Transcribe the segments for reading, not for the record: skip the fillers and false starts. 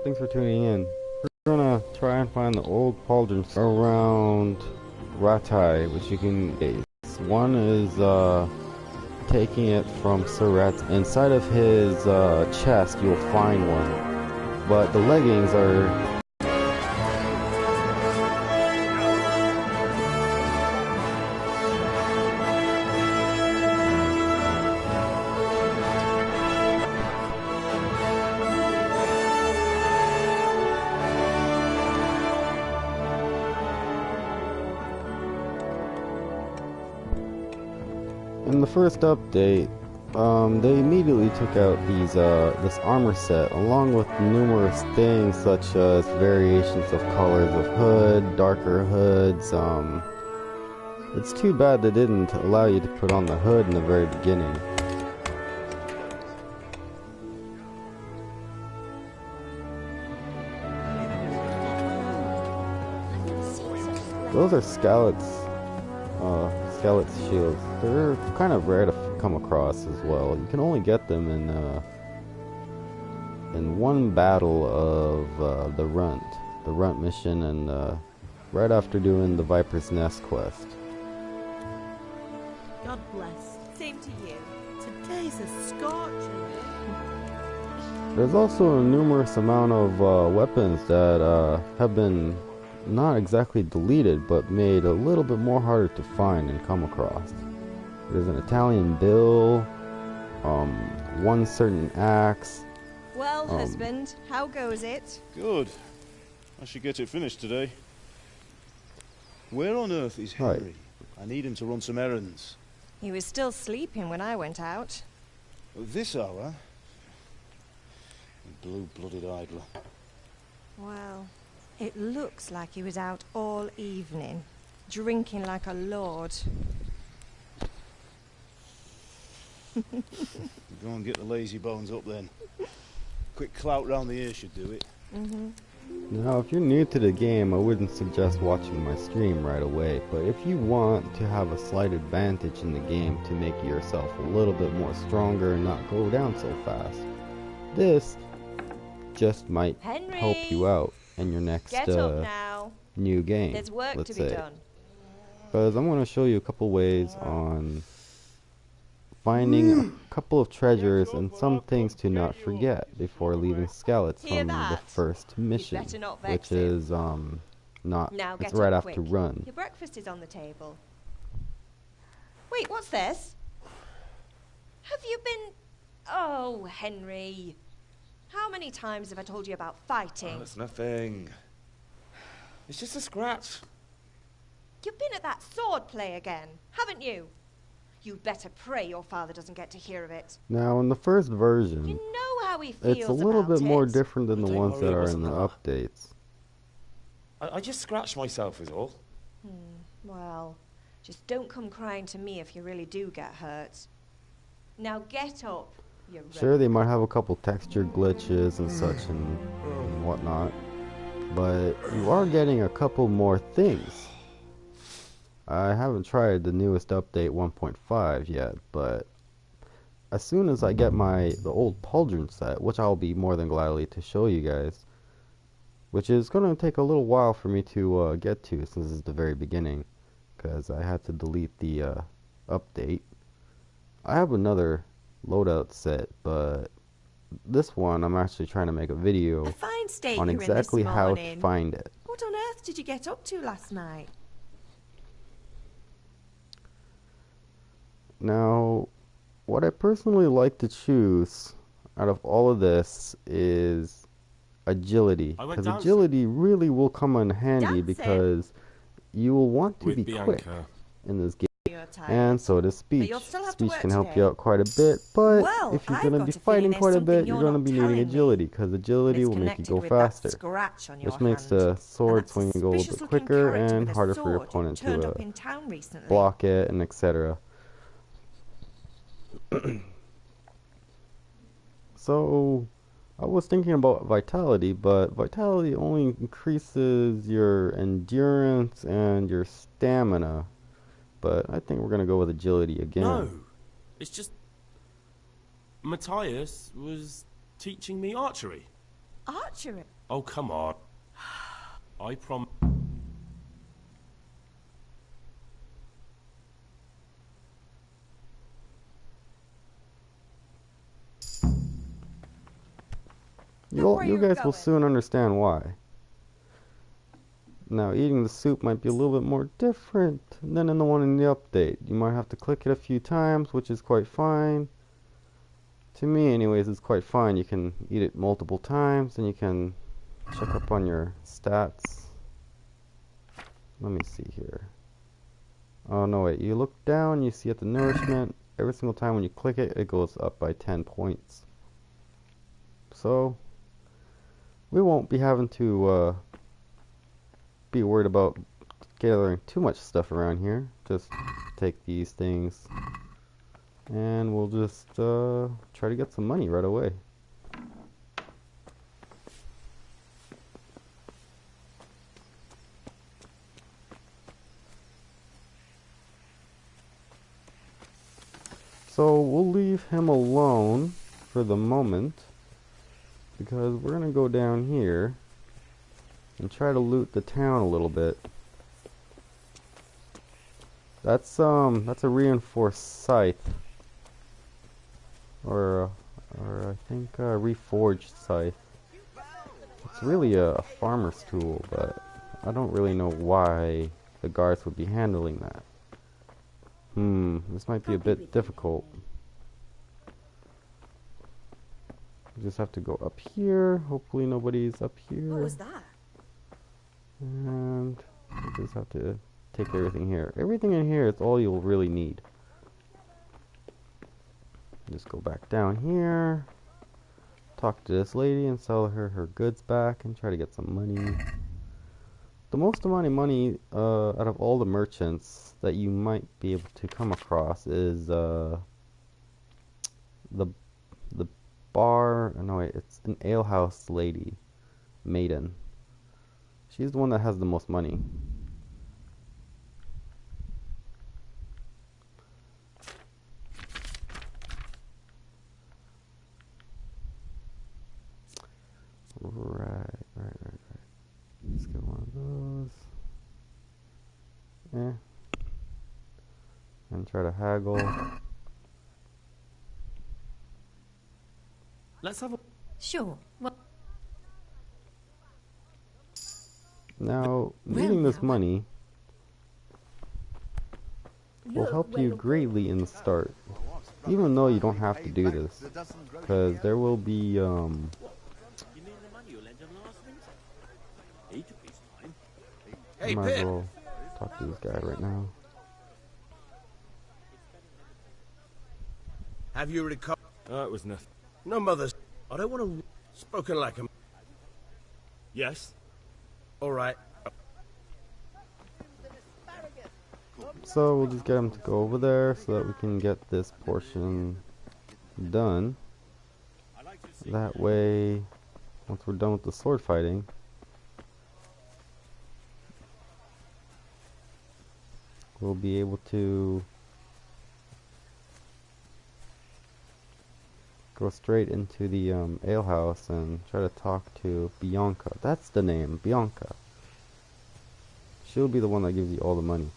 thanks for tuning in. We're gonna try and find the old pauldrons around Ratai, which you can base. One is taking it from Surratt's. Inside of his chest, you'll find one, but the leggings are. In the first update, they immediately took out these this armor set, along with numerous things such as variations of colors of hood, darker hoods. It's too bad they didn't allow you to put on the hood in the very beginning. Those are Skelett's shields. They're kind of rare to come across as well. You can only get them in one battle of the Runt mission, and right after doing the Viper's Nest quest. God bless. Same to you. Today's a scorcher. There's also a numerous amount of weapons that have been not exactly deleted, but made a little bit more harder to find and come across. There's an Italian bill, one certain axe. Well, husband, how goes it? Good. I should get it finished today. Where on earth is Henry? Right. I need him to run some errands. He was still sleeping when I went out. At this hour? Blue-blooded idler. Well, it looks like he was out all evening, drinking like a lord. Go and get the lazy bones up then. Quick clout round the ear should do it. Now, if you're new to the game, I wouldn't suggest watching my stream right away, but if you want to have a slight advantage in the game to make yourself a little bit more stronger and not go down so fast, this just might help you out in your next new game. There's work let's to be say. done. Because I'm going to show you a couple ways on finding a couple of treasures and some things to not forget before leaving Skelett's from the first mission, which is it's right after Run. Your breakfast is on the table. Wait, what's this? Have you been... Oh, Henry. How many times have I told you about fighting? Oh, it's nothing. It's just a scratch. You've been at that sword play again, haven't you? You'd better pray your father doesn't get to hear of it. Now, in the first version, You know how he feels it's a little bit more it. different than the Don't ones worry, that it are in wasn't the that. updates. I just scratched myself is all. Well, just don't come crying to me if you really do get hurt. Now get up, you Sure, they might have a couple texture glitches and such and whatnot, but you are getting a couple more things. I haven't tried the newest update 1.5 yet, but as soon as I get the old pauldron set, which I'll be more than gladly to show you guys, which is going to take a little while for me to get to since this is the very beginning, because I had to delete the update. I have another loadout set, but this one I'm actually trying to make a video A fine state on you're in exactly this how to morning. find it. What on earth did you get up to last night? Now, what I personally like to choose out of all of this is agility, because agility really will come in handy because you will want to be quick in this game, and so does speech. Speech can help you out quite a bit, but if you're going to be fighting quite a bit, you're going to be needing agility, because agility will make you go faster, which makes the sword swing go a little bit quicker and harder for your opponent to block it and etc. So I was thinking about vitality, but vitality only increases your endurance and your stamina, but I think we're gonna go with agility again. No, it's just Matthias was teaching me archery. Archery. Oh, come on. I prom... You guys will soon understand why. Now, eating the soup might be a little bit more different than in the one in the update. You might have to click it a few times, which is quite fine. To me, anyways, it's quite fine. You can eat it multiple times, and you can check up on your stats. Let me see here. Oh, no, wait. You look down, you see at the nourishment. Every single time when you click it, it goes up by 10 points. So, we won't be having to be worried about gathering too much stuff around here. Just take these things and we'll just try to get some money right away. So we'll leave him alone for the moment because we're gonna go down here and try to loot the town a little bit. That's a reinforced scythe, or I think a reforged scythe. It's really a farmer's tool, but I don't really know why the guards would be handling that. This might be a bit difficult. We just have to go up here. Hopefully nobody's up here. What was that? And we just have to take everything here. Everything in here is all you'll really need. Just go back down here, talk to this lady and sell her her goods back and try to get some money. The most amount of money out of all the merchants that you might be able to come across is the bar. No, wait, it's an alehouse lady, maiden. She's the one that has the most money. Right. Let's get one of those. And try to haggle. Let's have a... Sure. Well, Now, needing this money will help you greatly in the start, even though you don't have to do this, because there will be You mean the money you lent him last winter? He took his time. I might as well talk to this guy right now. Have you recovered? It was nothing. No, mothers. I don't want to... Spoken like a... Yes? All right. So we'll just get him to go over there so that we can get this portion done. That way, once we're done with the sword fighting, we'll be able to go straight into the alehouse and try to talk to Bianca. That's the name, Bianca. She'll be the one that gives you all the money.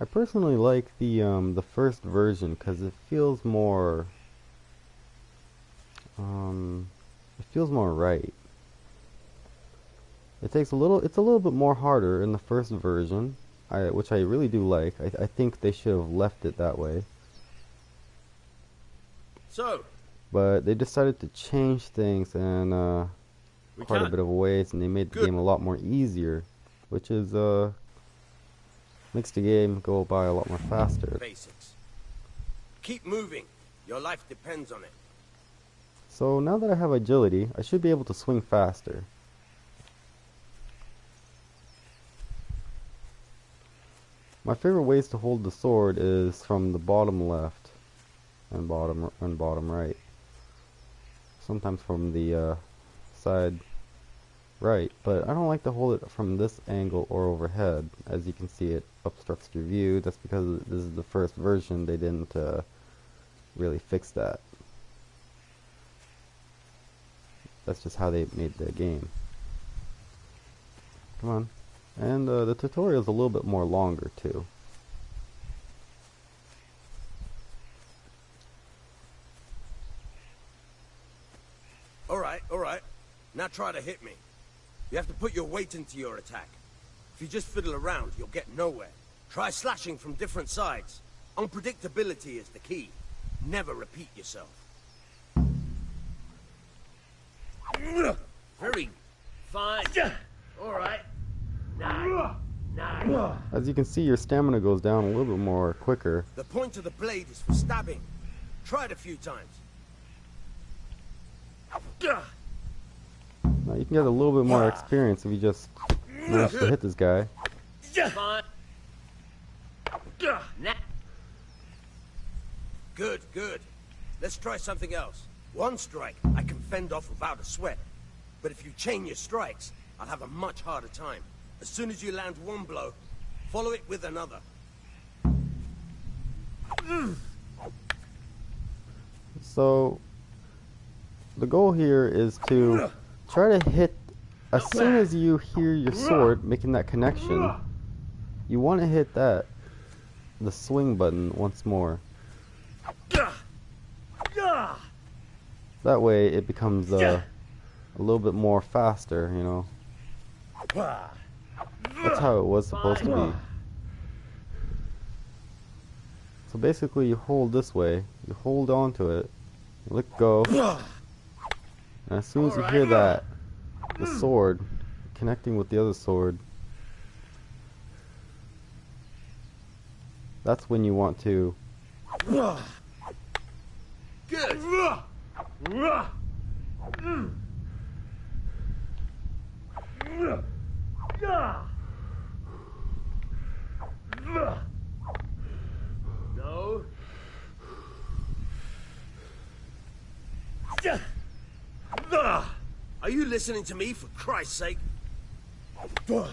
I personally like the first version because it feels more right. It's a little bit more harder in the first version, which I really do like. I think they should have left it that way. So, But they decided to change things in quite a bit of ways, and they made the game a lot more easier, which is makes the game go by a lot more faster. basics. Keep moving. Your life depends on it. So now that I have agility, I should be able to swing faster. My favorite ways to hold the sword is from the bottom left. and bottom right. Sometimes from the side right, but I don't like to hold it from this angle or overhead. As you can see, it obstructs your view. That's because this is the first version. They didn't really fix that. That's just how they made the game. Come on. And the tutorial is a little bit more longer too. Alright. Now try to hit me. You have to put your weight into your attack. If you just fiddle around, you'll get nowhere. Try slashing from different sides. Unpredictability is the key. Never repeat yourself. Very fine. Alright. Nine. As you can see, your stamina goes down a little bit more quicker. The point of the blade is for stabbing. Try it a few times. Now you can get a little bit more experience if you just manage to hit this guy. Fine. Good. Let's try something else. One strike I can fend off without a sweat. But if you chain your strikes, I'll have a much harder time. As soon as you land one blow, follow it with another. So the goal here is to try to hit as soon as you hear your sword making that connection. You want to hit the swing button once more. That way it becomes a little bit more faster, you know. That's how it was supposed to be. So basically you hold this way, you hold on to it, you let go, and as soon as you hear that, the sword connecting with the other sword, that's when you want to Good. No. Are you listening to me, for Christ's sake? Very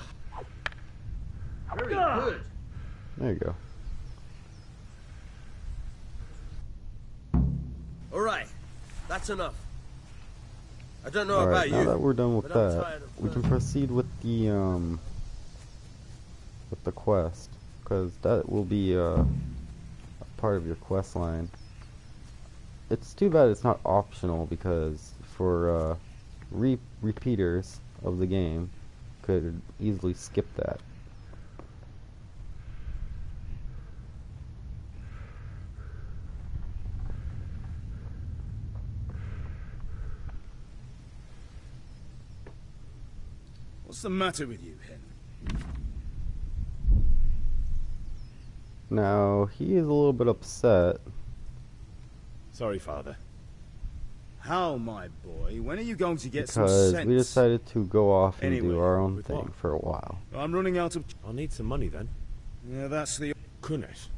good. There you go. Alright, that's enough. I don't know Alright, about now you, that we're done with but I'm that, tired of we can proceed with the quest, because that will be a part of your quest line. It's too bad it's not optional, because for repeaters of the game could easily skip that. What's the matter with you, Hen? Now, he is a little bit upset. Sorry, Father. How, my boy? When are you going to get Because some sense? we decided to go off and Anyway, do our own with thing what? for a while. I'm running out of... I'll need some money then. Yeah, that's the... Goodness.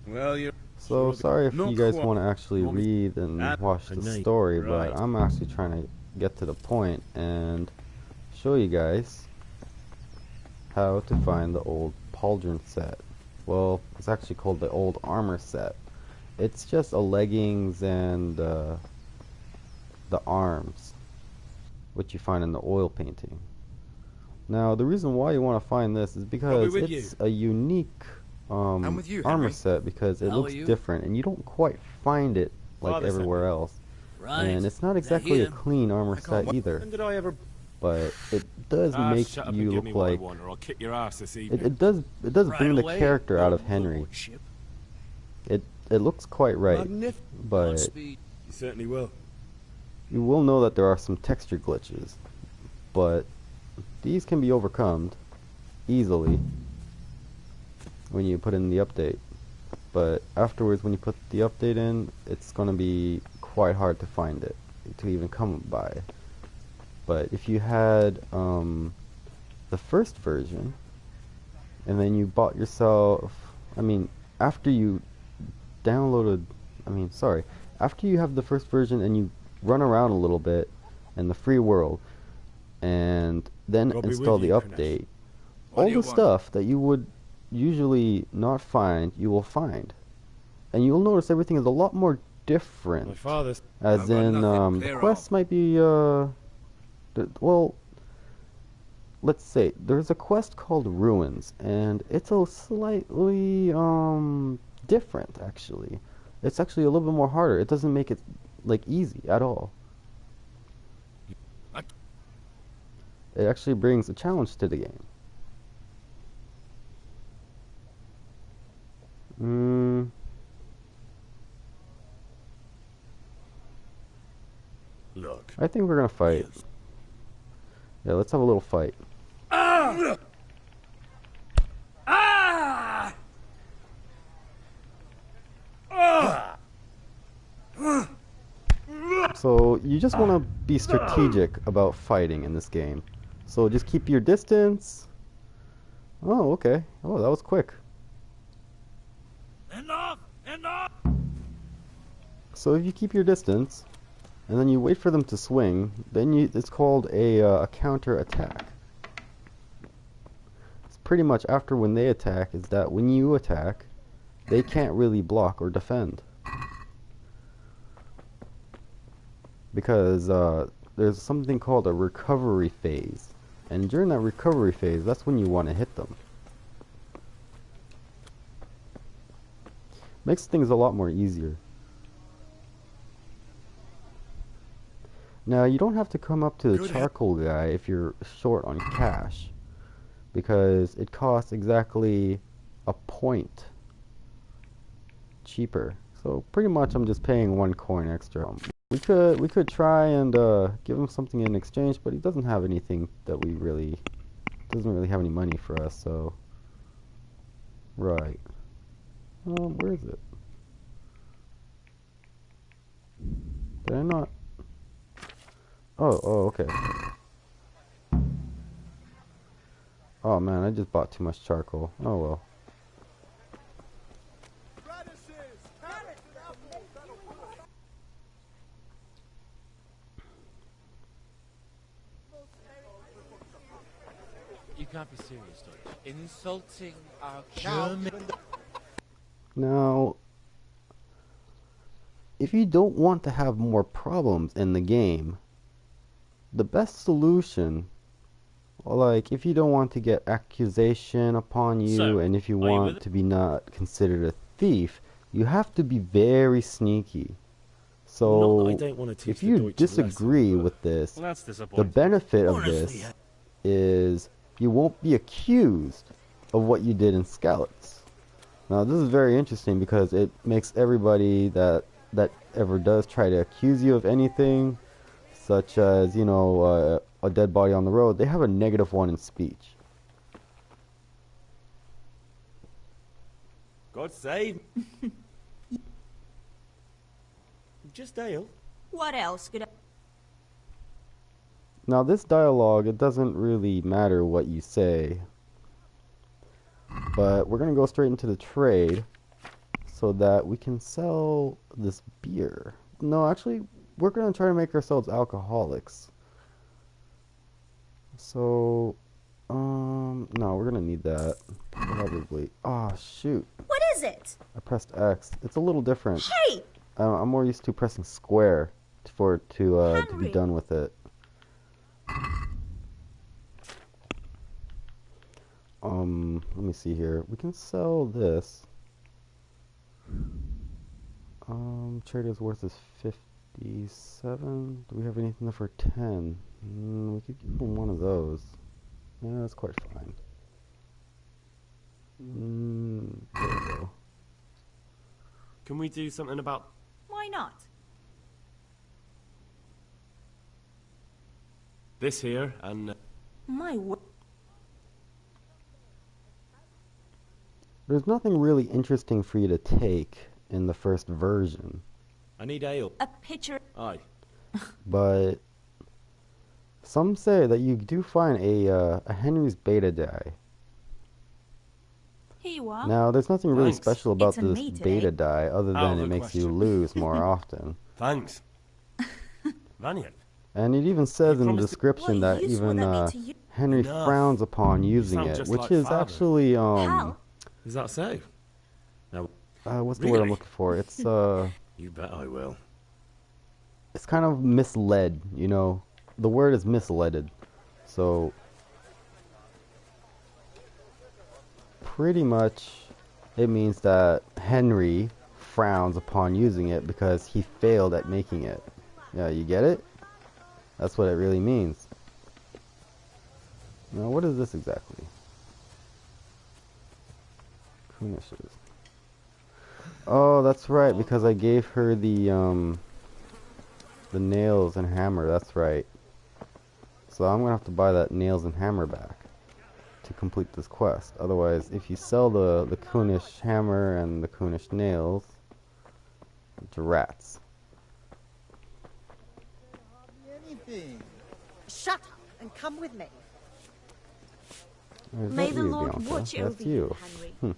Well, you're... So, sorry if Not you guys quite. want to actually Want me- read and watch the Right. story, Right. but I'm actually trying to get to the point and show you guys how to find the old pauldron set. Well, it's actually called the old armor set. It's just a leggings and the arms, which you find in the oil painting. Now, the reason why you want to find this is because with it's a unique I'm with you, armor Henry. set, because it How looks are you? different and you don't quite find it like Father sent everywhere me. else. Right. And it's not Is that exactly a him? clean armor set When either, did I ever... but it does make Shut up you and give look me what I like want, or I'll kick your ass this evening. it does Right bring the away. character out of Oh, Henry. Lordship. It looks quite right, Magnificent. but Godspeed. You certainly will. you will know that there are some texture glitches, but these can be overcome easily when you put in the update. But afterwards, when you put the update in, it's going to be quite hard to find it, to even come by. But if you had the first version, and then you bought yourself, I mean, after you downloaded, sorry, after you have the first version and you run around a little bit in the free world, and then God be install with the you, update, What do all you the want? stuff that you would usually not find, you will find. And you'll notice everything is a lot more My different. father's... As I've got in, nothing. the Clear quests might be, well, let's say, there's a quest called Ruins, and it's a slightly, different, actually. It's actually a little bit more harder. It doesn't make it, like, easy at all. What? It actually brings a challenge to the game. Look. I think we're gonna fight. Yeah, let's have a little fight. So you just want to be strategic about fighting in this game. So just keep your distance. Oh, okay. Oh, that was quick. Enough! Enough! So if you keep your distance, and then you wait for them to swing, then it's called a counter attack. It's pretty much after when they attack is that when you attack, they can't really block or defend. Because there's something called a recovery phase. And during that recovery phase, that's when you want to hit them. Makes things a lot more easier. Now, you don't have to come up to the charcoal guy if you're short on cash, because it costs exactly a point cheaper. So pretty much I'm just paying 1 coin extra. We could try and give him something in exchange, but he doesn't have anything that doesn't really have any money for us, so right. Where is it? Did I not? Oh, okay. Oh man, I just bought too much charcoal. Oh well. You can't be serious, Dodge. Insulting our German... Now, if you don't want to have more problems in the game, the best solution, like if you don't want to get accusation upon you, So, and if you are you want with to be not considered a thief, you have to be very sneaky. So, Not that I don't want to teach if the you Deutsch a lesson, disagree but- with this, Well, that's the disappointing. benefit of Honestly, this is you won't be accused of what you did in Scouts. Now, this is very interesting because it makes everybody that ever does try to accuse you of anything, such as, you know, a dead body on the road, they have a -1 in speech. God save... Just ale. What else could I... Now, this dialogue, it doesn't really matter what you say, but we're going to go straight into the trade so that we can sell this beer. No, actually, we're going to try to make ourselves alcoholics. So, no, we're going to need that, probably. Oh, shoot. What is it? I pressed X. It's a little different. Hey! I'm more used to pressing square for it to be Henry. done with it. Let me see here. We can sell this. Trader's worth is 57. Do we have anything for 10? We could give him one of those. Yeah, that's quite fine. There we go. Can we do something about... Why not? this here, and... My word. There's nothing really interesting for you to take in the first version, I need ale. A pitcher. Aye. but some say that you do find a Henry's beta die. Here you are. Now, there's nothing really Thanks. special about It's a this me today. beta die other Out of than it the makes you question. lose more often. Thanks. Vanya. And it even says in the promised to- description What that use will even that be to you? Henry Enough. frowns upon using sound it, just which like is father. actually Hal? Is that so? No. what's the word I'm Really? looking for? It's You bet I will. it's kind of misled, you know. The word is misleaded. So pretty much it means that Henry frowns upon using it because he failed at making it. Yeah, you get it? That's what it really means. Now, what is this exactly? Finishes. Oh, that's right, because I gave her the nails and hammer. That's right. So I'm gonna have to buy that nails and hammer back to complete this quest. Otherwise, if you sell the Kunish hammer and the Kunish nails, it's rats. Anything. Shut up and come with me. Is May that the you, Lord Bianca? watch That's over you. you, Henry.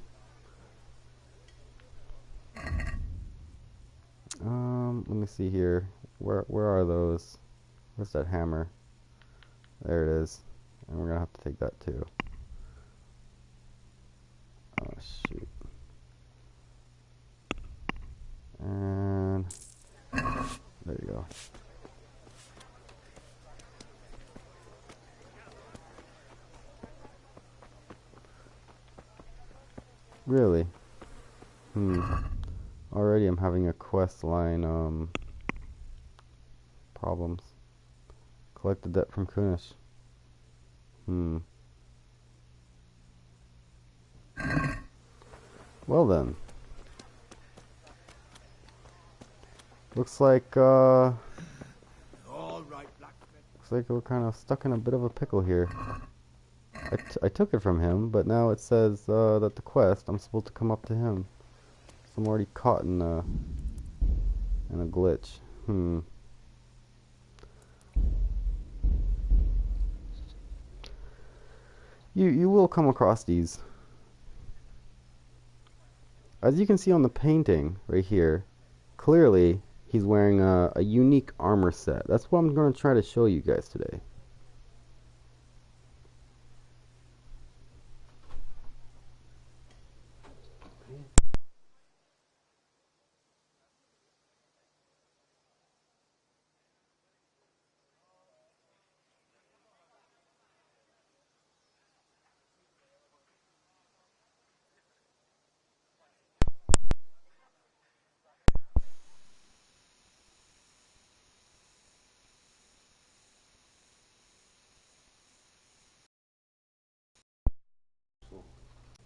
Let me see here. Where are those? Where's that hammer? There it is. And we're gonna have to take that too. Oh shoot. And there you go. Really? Already I'm having a quest line, problems. Collect the debt from Kunish. Well then. Looks like, All right, blacksmith. looks like we're kind of stuck in a bit of a pickle here. I took it from him, but now it says that the quest, I'm supposed to come up to him. So I'm already caught in a glitch. You will come across these. As you can see on the painting right here, clearly he's wearing a unique armor set. That's what I'm going to try to show you guys today.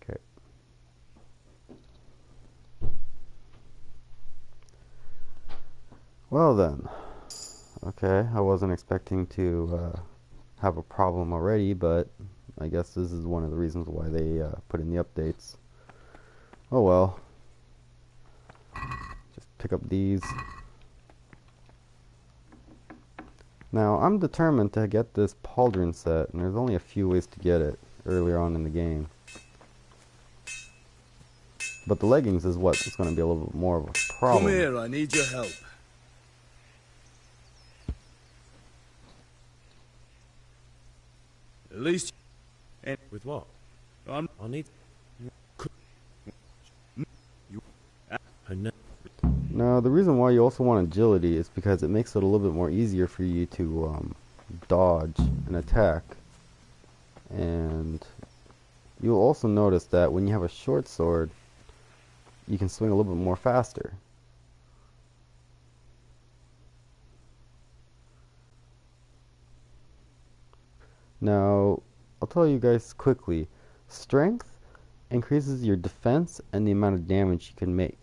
Okay. Well then. Okay, I wasn't expecting to have a problem already, but I guess this is one of the reasons why they put in the updates. Oh well. Just pick up these. Now, I'm determined to get this pauldron set, and there's only a few ways to get it earlier on in the game. But the leggings is what's going to be a little bit more of a problem. Come here, I need your help. At least... And with what? I'm... I'll need... I know. Now, the reason why you also want agility is because it makes it a little bit more easier for you to dodge an attack. And you'll also notice that when you have a short sword, you can swing a little bit more faster. Now, I'll tell you guys quickly, strength increases your defense and the amount of damage you can make.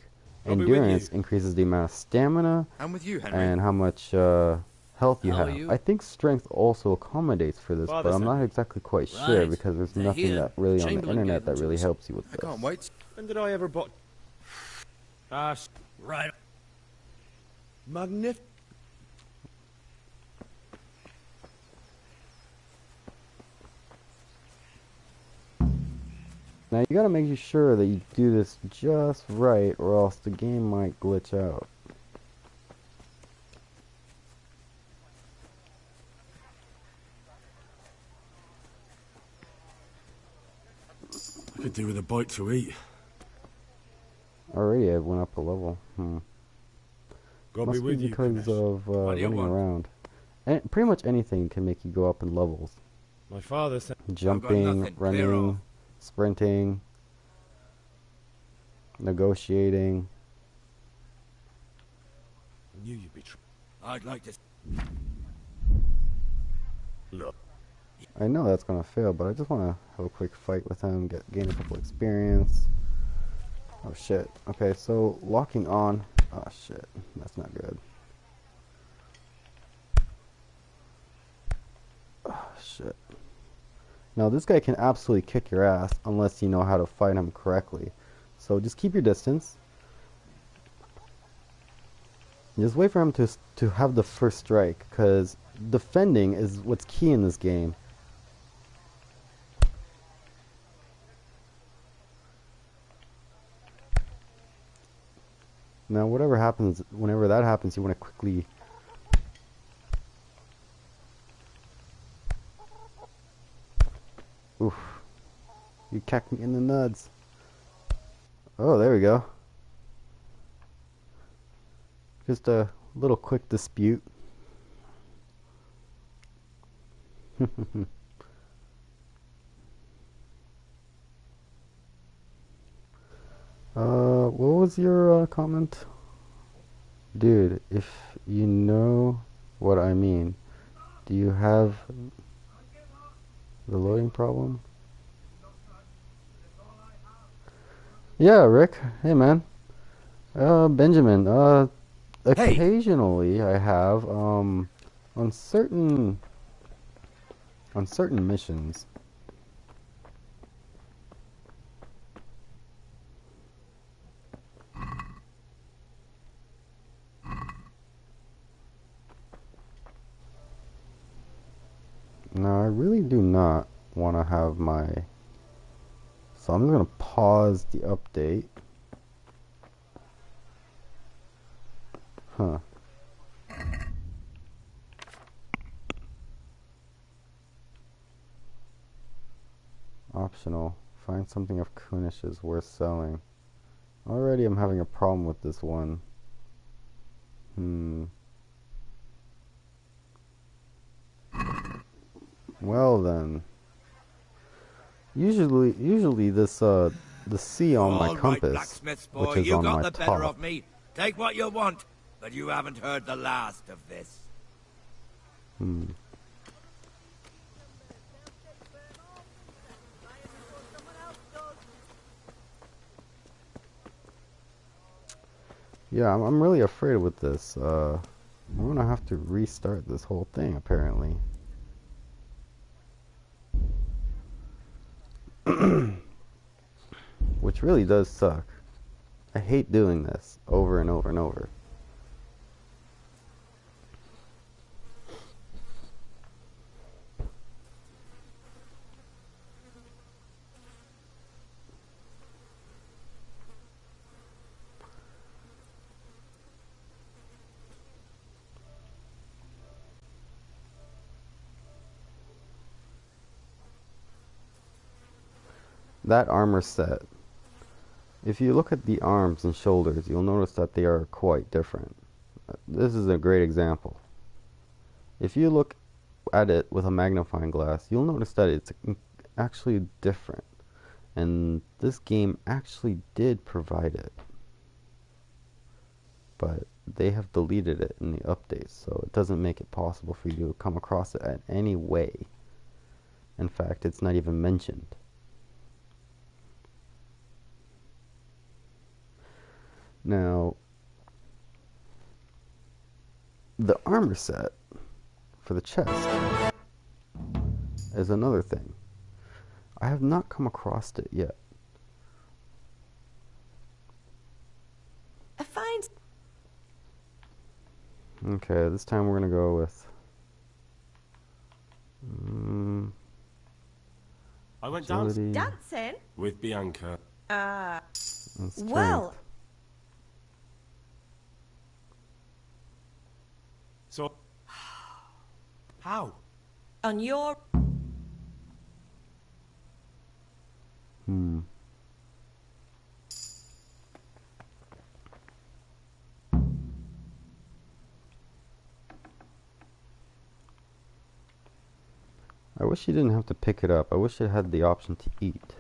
I'll be with Endurance you. increases the amount of stamina I'm with you, Henry. and how much health you How are have. you? I think strength also accommodates for this, Father but I'm not Henry. exactly quite sure Right. because there's They're nothing here. that really on the Chamberlain internet gave that them really to us. helps you with I this. can't wait. When did I ever bought... Right. Magnificent. Now you gotta make sure that you do this just right, or else the game might glitch out. I could do with a bite to eat. Already I went up a level. God Must be be with you, because Kunesh. of What do you running want? around. And pretty much anything can make you go up in levels. My father said... Jumping, nothing. Clear running, off. sprinting, negotiating. I knew you'd be... I'd like to... Look. I know that's gonna fail, but I just wanna have a quick fight with him, gain a couple experience. Oh shit. Okay, so locking on. Oh shit, that's not good. Oh shit. Now this guy can absolutely kick your ass unless you know how to fight him correctly. So just keep your distance. Just wait for him to have the first strike, because defending is what's key in this game. Now whatever happens, whenever that happens, you want to quickly... Oof. You kicked me in the nuts. Oh, there we go. Just a little quick dispute. What was your comment? Dude, if you know what I mean, do you have the loading problem? Yeah, Rick. Hey, man. Benjamin. Hey. Occasionally I have, on certain missions. Now I really do not want to have my... So I'm just going to pause the update. Huh. Optional. Find something of Kunish's worth selling. Already I'm having a problem with this one. Well then. Usually this the C on my All right, compass, blacksmith's boy, which is you on got my the better top. of me. Take what you want, but you haven't heard the last of this. Yeah, I'm really afraid with this. I'm gonna have to restart this whole thing apparently. Which really does suck. I hate doing this over and over and over. That armor set. If you look at the arms and shoulders, you'll notice that they are quite different. This is a great example. If you look at it with a magnifying glass, you'll notice that it's actually different. And this game actually did provide it. But they have deleted it in the updates, so it doesn't make it possible for you to come across it in any way. In fact, it's not even mentioned. Now, the armor set for the chest is another thing. I have not come across it yet. A fine... Okay, this time we're gonna go with I went dancing agility, Dancing? with Bianca. and strength. Well, So, how? on your... I wish you didn't have to pick it up. I wish it had the option to eat.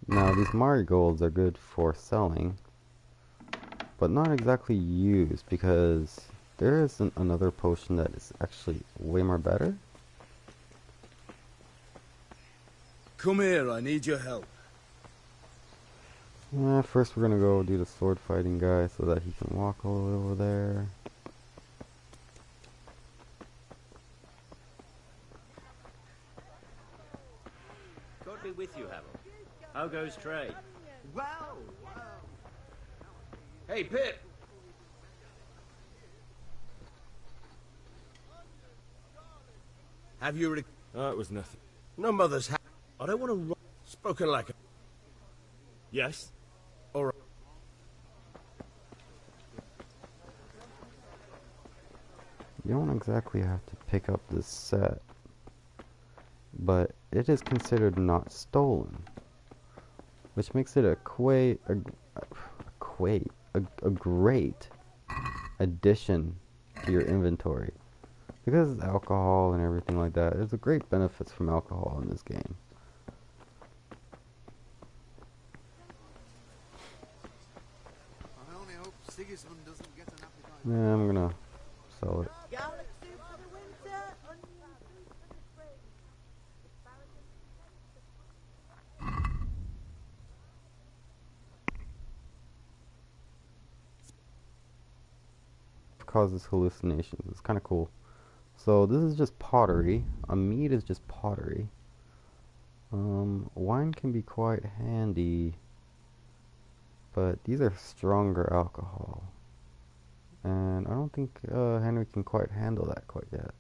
Now, these marigolds are good for selling, but not exactly used, because there is another potion that is actually way more better. Come here, I need your help. First we're gonna go do the sword fighting guy so that he can walk all the way over there. God be with you, Harold. How goes trade? Well, Hey, Pip! Have you It was nothing. No mother's I don't want to spoken like a... Yes? Alright. You don't exactly have to pick up this set, but it is considered not stolen, which makes it a great addition to your inventory, because it's alcohol and everything like that. There's a great benefits from alcohol in this game. I only hope Sigismund doesn't get an appetite. Yeah, I'm gonna sell it. Galaxy for the winter, onion soup for the spring. Causes hallucinations. It's kind of cool. So this is just pottery. A mead is just pottery. Wine can be quite handy, but these are stronger alcohol, and I don't think Henry can quite handle that quite yet.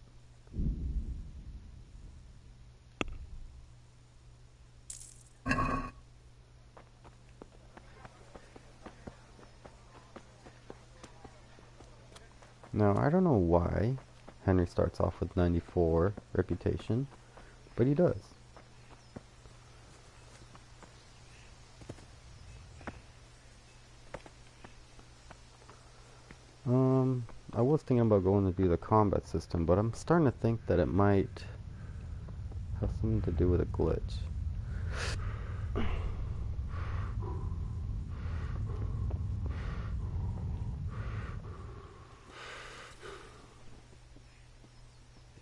Now, I don't know why Henry starts off with 94 reputation, but he does. I was thinking about going to do the combat system, but I'm starting to think that it might have something to do with a glitch.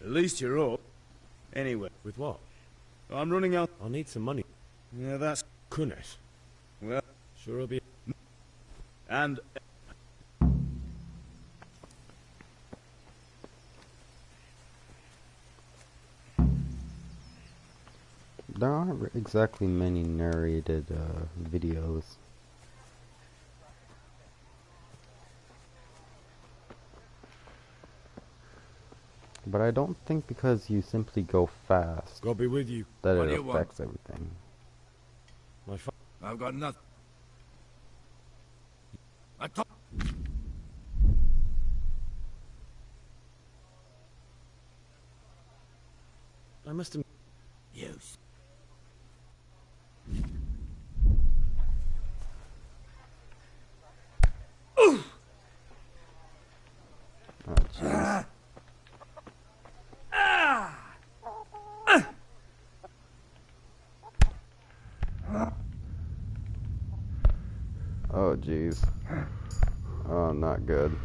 At least you're up. Anyway, With what? I'm running out. I'll need some money. Yeah, that's... Couldn't. Well, Sure I'll be... and... There aren't exactly many narrated videos. But I don't think because you simply go fast God be with you. that What do it you want? affects everything. My fa- I've got nothing. I must have... Use. Oh, jeez. Oh, jeez. Oh, not good.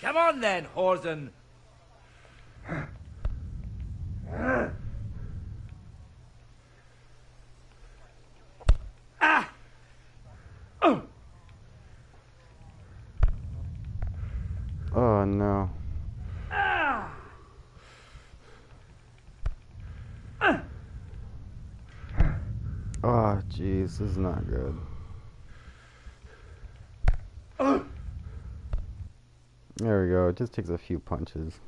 Come on then, Horton. Oh, no. Oh, jeez, this is not good. There we go. It just takes a few punches.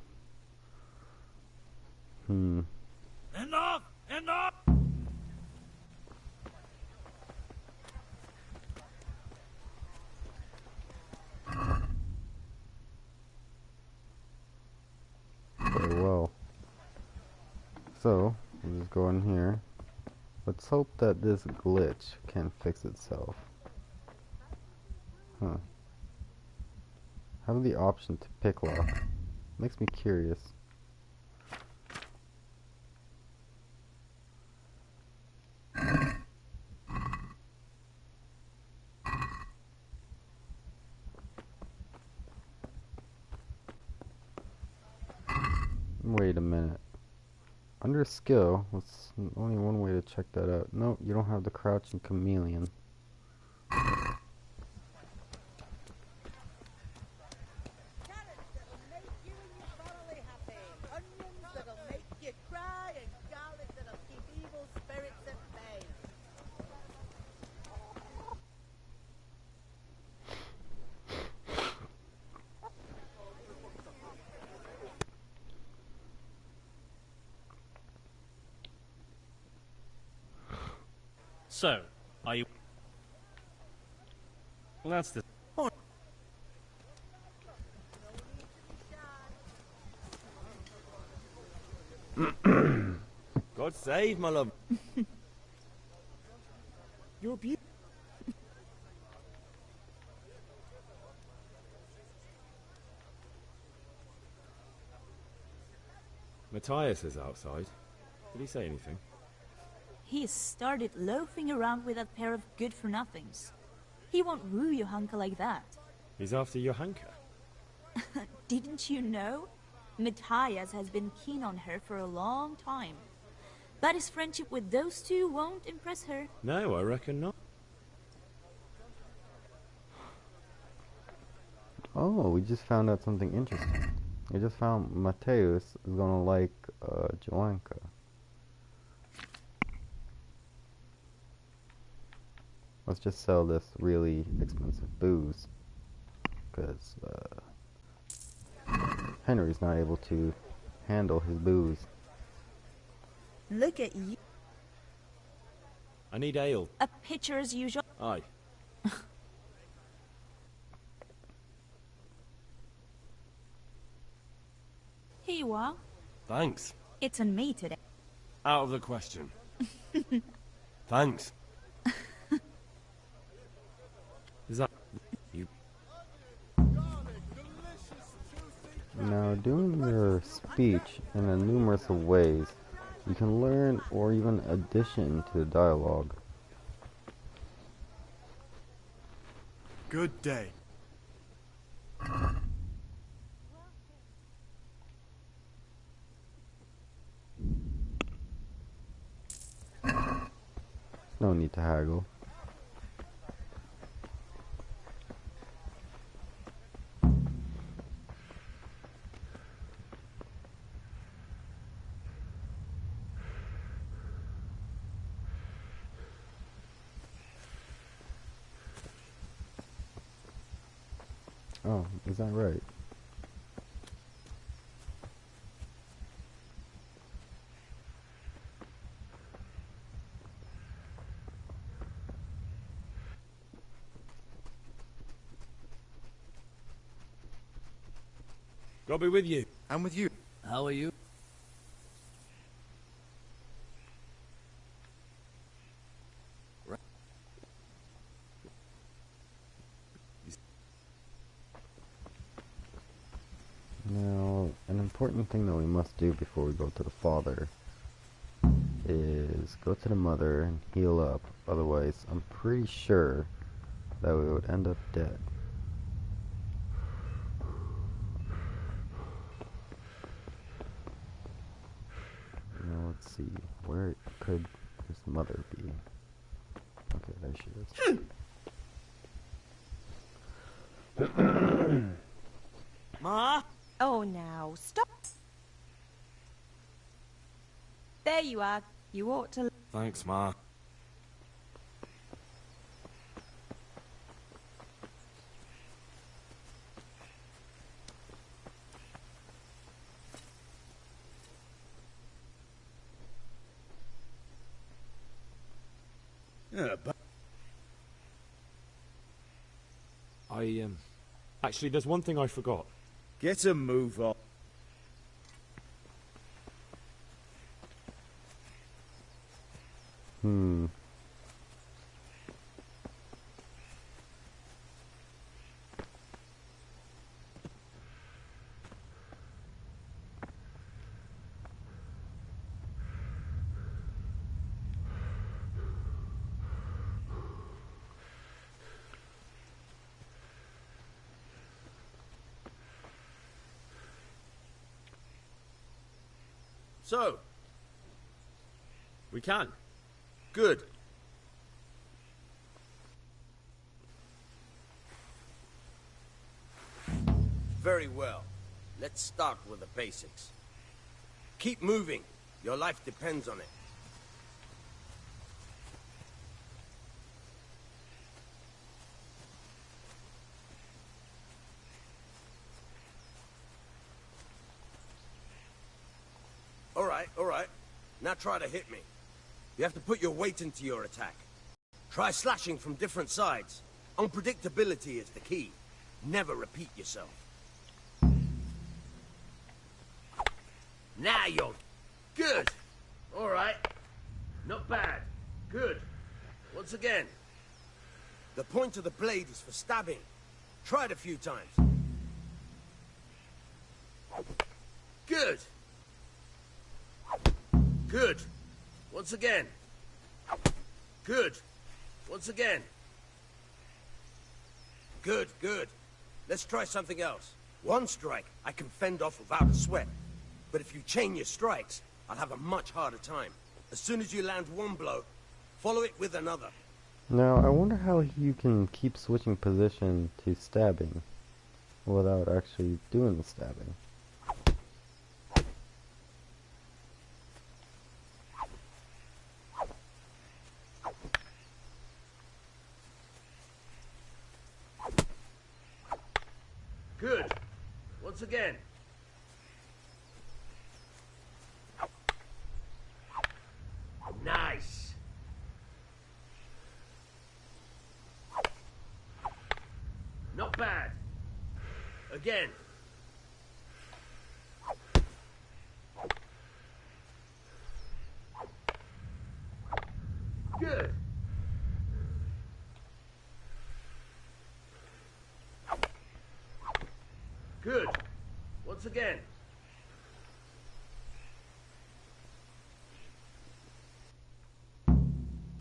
Enough! Enough! Very well. So, we'll just go in here. Let's hope that this glitch can fix itself. Huh. Have the option to pick lock. Makes me curious. Wait a minute. Under skill, what's only one way to check that out. Nope, you don't have the crouching chameleon. So, are you... Well, that's the... God save my love. You're beautiful. Matthias is outside. Did he say anything? He started loafing around with that pair of good-for-nothings. He won't woo your hunker like that. He's after your hanker. Didn't you know? Matthias has been keen on her for a long time. But his friendship with those two won't impress her. No, I reckon not. Oh, we just found out something interesting. We just found Matthias is gonna like Joanka. Let's just sell this really expensive booze, because Henry's not able to handle his booze. Look at you. I need ale. A pitcher as usual. Aye. Here you are. Thanks. It's on me today. Out of the question. Thanks. Is that you? Now, doing your speech in a numerous of ways, you can learn or even addition to the dialogue. Good day. No need to haggle. Oh, is that right? God be with you. And with you. How are you? Now, an important thing that we must do before we go to the father is go to the mother and heal up. Otherwise, I'm pretty sure that we would end up dead. Now, let's see. Where could his mother be? Okay, there she is. Ma? Oh, now, stop. There you are. You ought to... Thanks, Ma. Actually, there's one thing I forgot. Get a move on. So, We can. good. Very well. Let's start with the basics. Keep moving. Your life depends on it. All right. Now try to hit me. You have to put your weight into your attack. Try slashing from different sides. Unpredictability is the key. Never repeat yourself. Now you're... Good. All right. Not bad. Good. Once again. The point of the blade is for stabbing. Try it a few times. Good. Good. Once again. Good. Once again. Good. Let's try something else. One strike I can fend off without a sweat. But if you chain your strikes, I'll have a much harder time. As soon as you land one blow, follow it with another. Now, I wonder how you can keep switching position to stabbing without actually doing the stabbing. Good. Once again. Nice. Not bad. Again. Good. Good. Once again.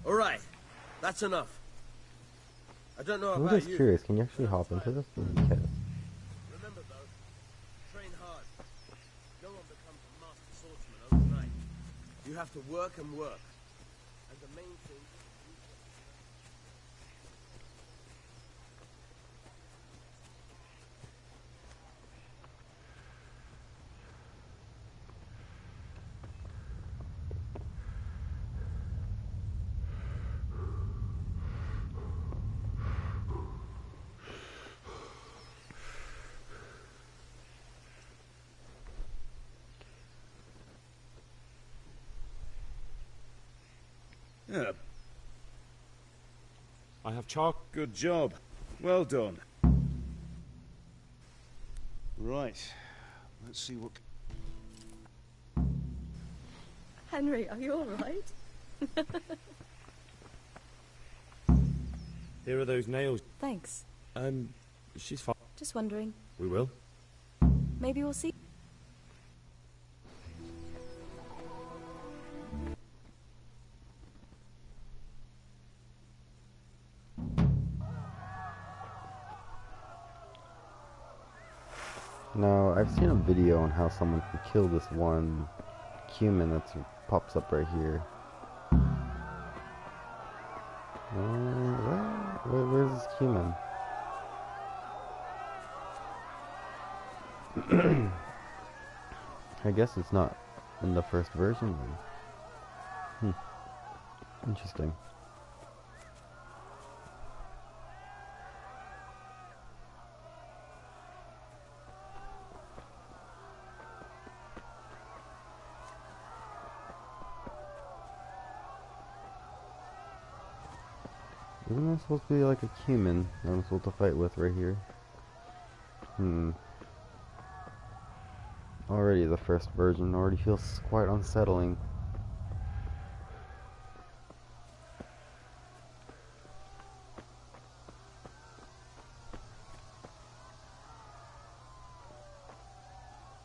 All right. That's enough. I don't know I'm about just you. curious, can you actually hop into this? Okay. Remember though, train hard. No one becomes a master swordsman overnight. You have to work and work. And the main thing is Yeah, I have chalk. good job. Well done. Right. Let's see what... Henry, are you all right? Here are those nails. Thanks. She's fine. Just wondering. We will. Maybe we'll see. Now, I've seen a video on how someone can kill this one human that pops up right here. Where's this human? I guess it's not in the first version then. Interesting. Isn't there supposed to be like a human that I'm supposed to fight with right here? Already the first version already feels quite unsettling.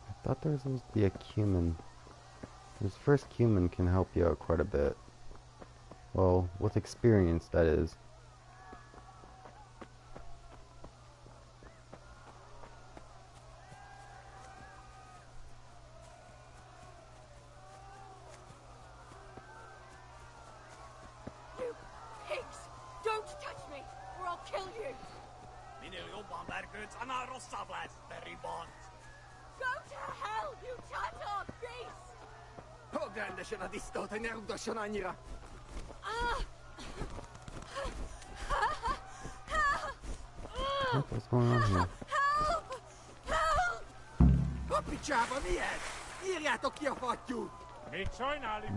I thought there was supposed to be a human. This first human can help you out quite a bit. Well, with experience, that is. You pigs! Don't touch me, or I'll kill you! Go to hell, you Tatar beast! What's going on here? Help! Help!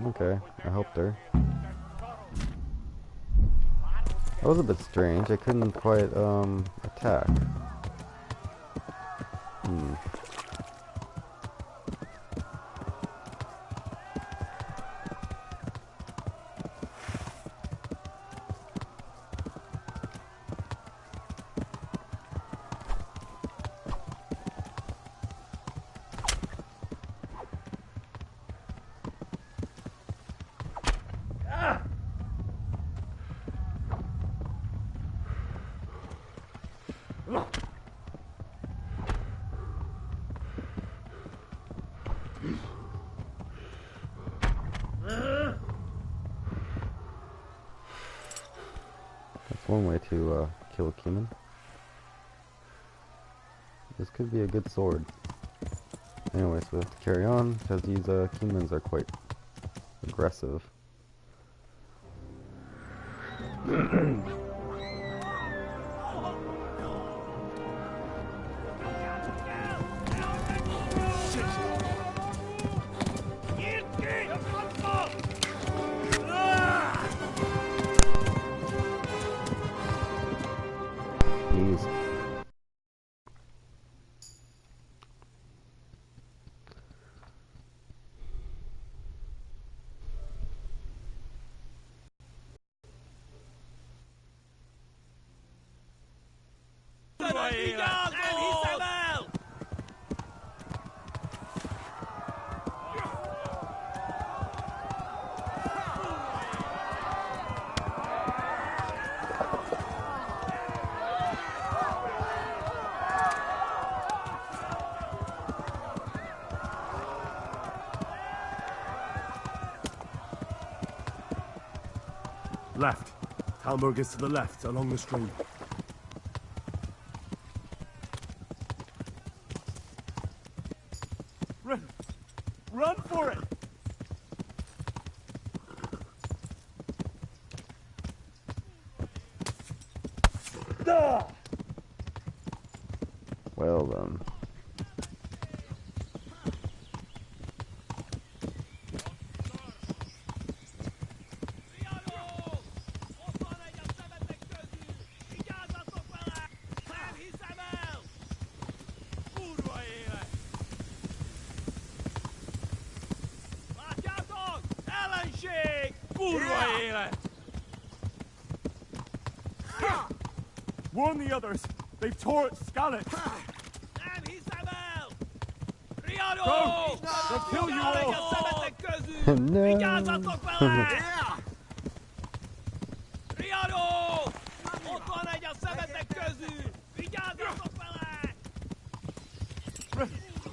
Okay, I helped her. That was a bit strange. I couldn't quite attack. That's one way to kill a Cuman. This could be a good sword. Anyways, we have to carry on because these Cumans are quite aggressive. Jeez. Left. Talmberg is to the left, along the stream. Run for it! Well then. Warn the others! They've tore at Scarlet! Go! They'll kill you all! No!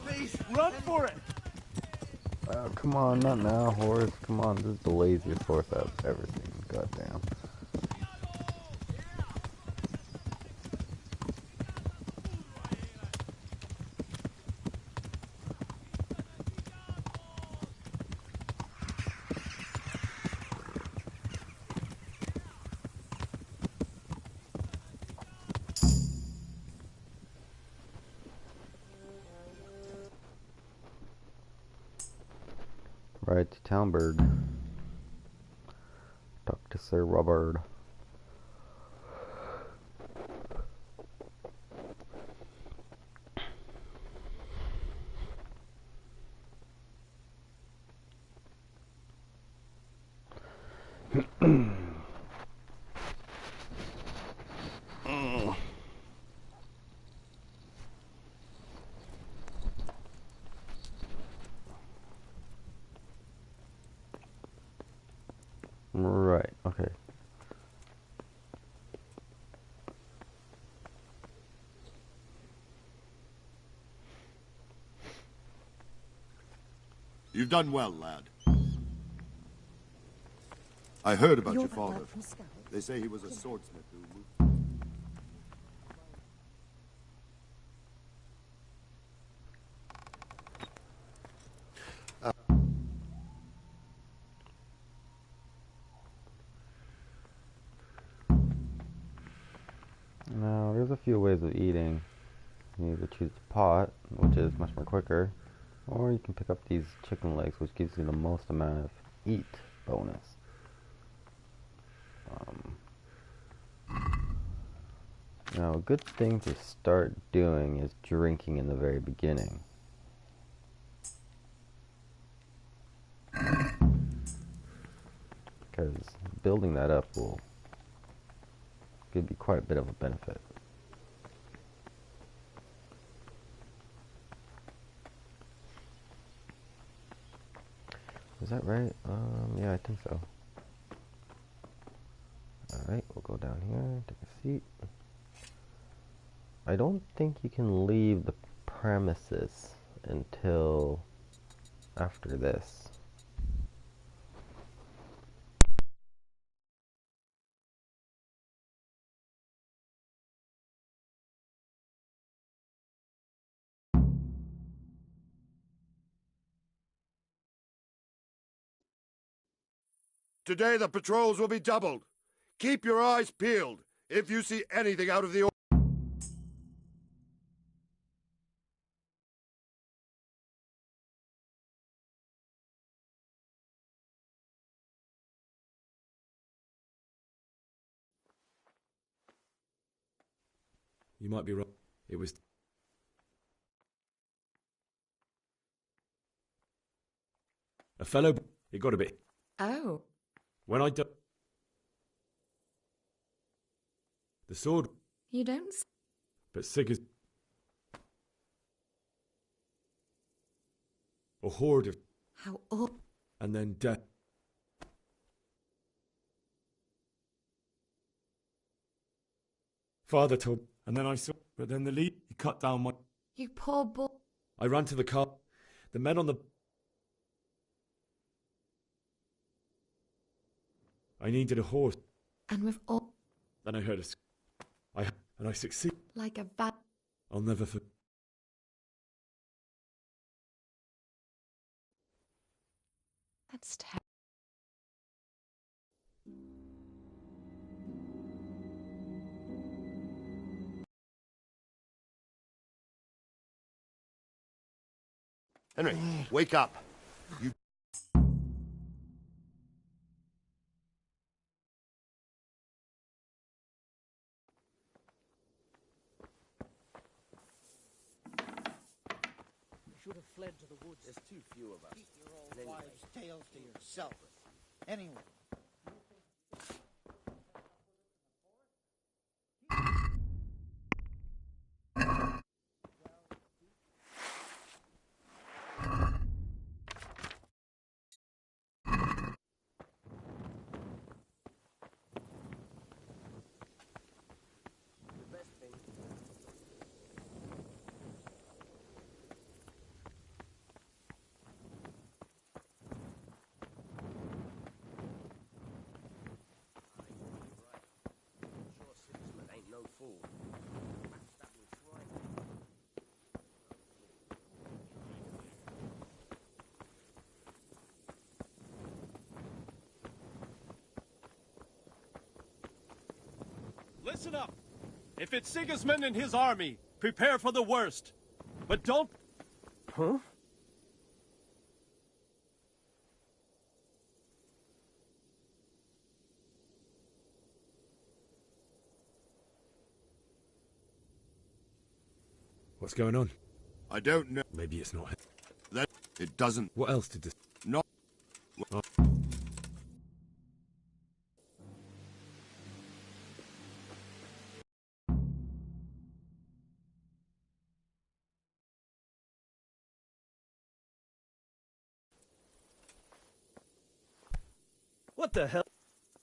Please, run for it! Oh, come on, not now, horse. Come on, this is the laziest horse I've ever seen. Goddamn. Right to Talmberg. Talk to Sir Robert. Right, okay. You've done well, lad. I heard about your father. They say he was a swordsmith who moved... Now, there's a few ways of eating. You either choose the pot, which is much more quicker, or you can pick up these chicken legs, which gives you the most amount of eat bonus. Now, a good thing to start doing is drinking in the very beginning. Because building that up will give you quite a bit of a benefit. Is that right? Yeah, I think so. Alright, we'll go down here, take a seat. I don't think you can leave the premises until after this. Today the patrols will be doubled. Keep your eyes peeled if you see anything out of the ordinary. You might be wrong. It was... a fellow... It got a bit... Oh. When I do... The sword... You don't... But Sig is... A horde of... How awful. And then death. Father told... And then I saw... But then the lead... He cut down my... You poor boy. I ran to the car. The men on the... I needed a horse. And with all... Then I heard a... And I succeeded. Like a bat. I'll never forget. That's terrible. Henry, wake up. You... Should have fled to the woods. There's too few of us. Keep your old wives' tales to yourself. Anyway. Listen up. If it's Sigismund and his army, prepare for the worst. But don't... Huh? What's going on? I don't know. Maybe it's not... That... It doesn't... What else did this... Not... Oh. What the hell?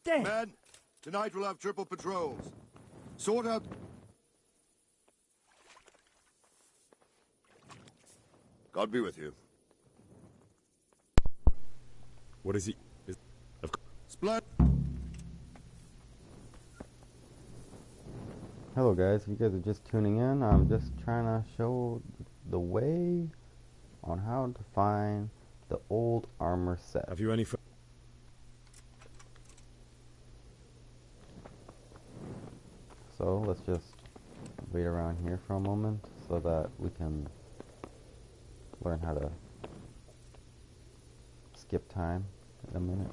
Damn. Men, tonight we'll have triple patrols. Sort out... God be with you. What is he? Splat. Hello guys, if you guys are just tuning in, I'm just trying to show the way on how to find the old armor set. Have you any? So let's just wait around here for a moment so that we can learn how to skip time in a minute.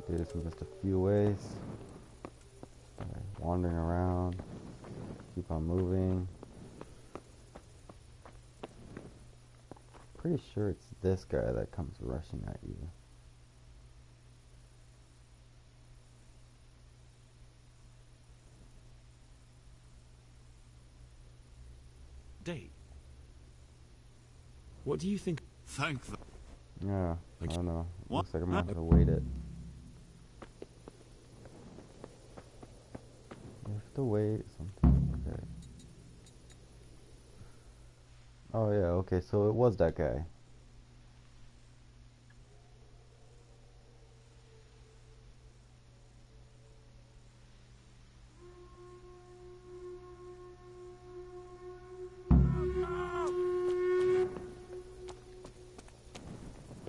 Do this in just a few ways. Wandering around, keep on moving. Pretty sure it's this guy that comes rushing at you. Date. What do you think? Thank them. Yeah, I don't know. What? Looks like I'm gonna have to wait it. You have to wait something. Okay. Oh yeah, okay, so it was that guy.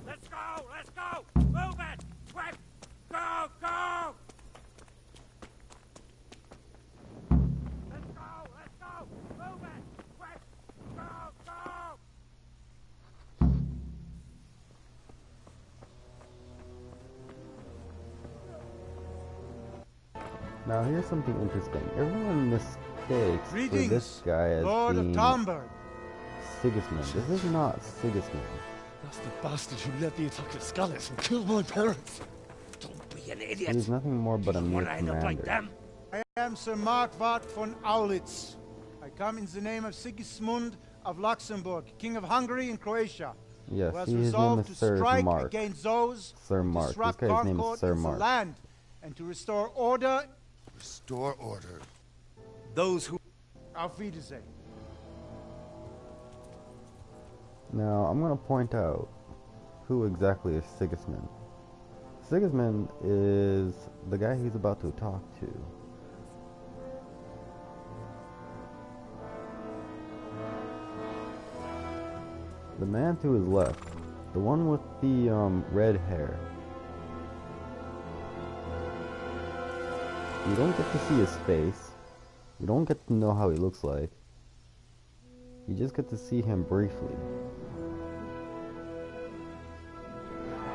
Let's go! Let's go! Move it! Quick! Go! Go! Let's go! Let's go! Move it! Quick! Go! Go! Now here's something interesting. Everyone mistakes for Greetings, this guy as Lord of being Tomberg. Sigismund. This is not Sigismund. That's the bastard who led the attack at Scarlet and killed my parents. Don't be an idiot! He's nothing more but a mere Wanna end up like commander. them? I am Sir Markwart von Aulitz. I come in the name of Sigismund of Luxembourg, King of Hungary and Croatia. Yes, who has his name resolved is to Sir strike Mark. against those Sir who Mark. This disrupt guy's name concord is Sir in the Mark. land, and to restore order. Restore order. Those who... Auf Wiedersehen. Now, I'm going to point out who exactly is Sigismund. Sigismund is the guy he's about to talk to. The man to his left, the one with the red hair. You don't get to see his face. You don't get to know how he looks like. You just get to see him briefly.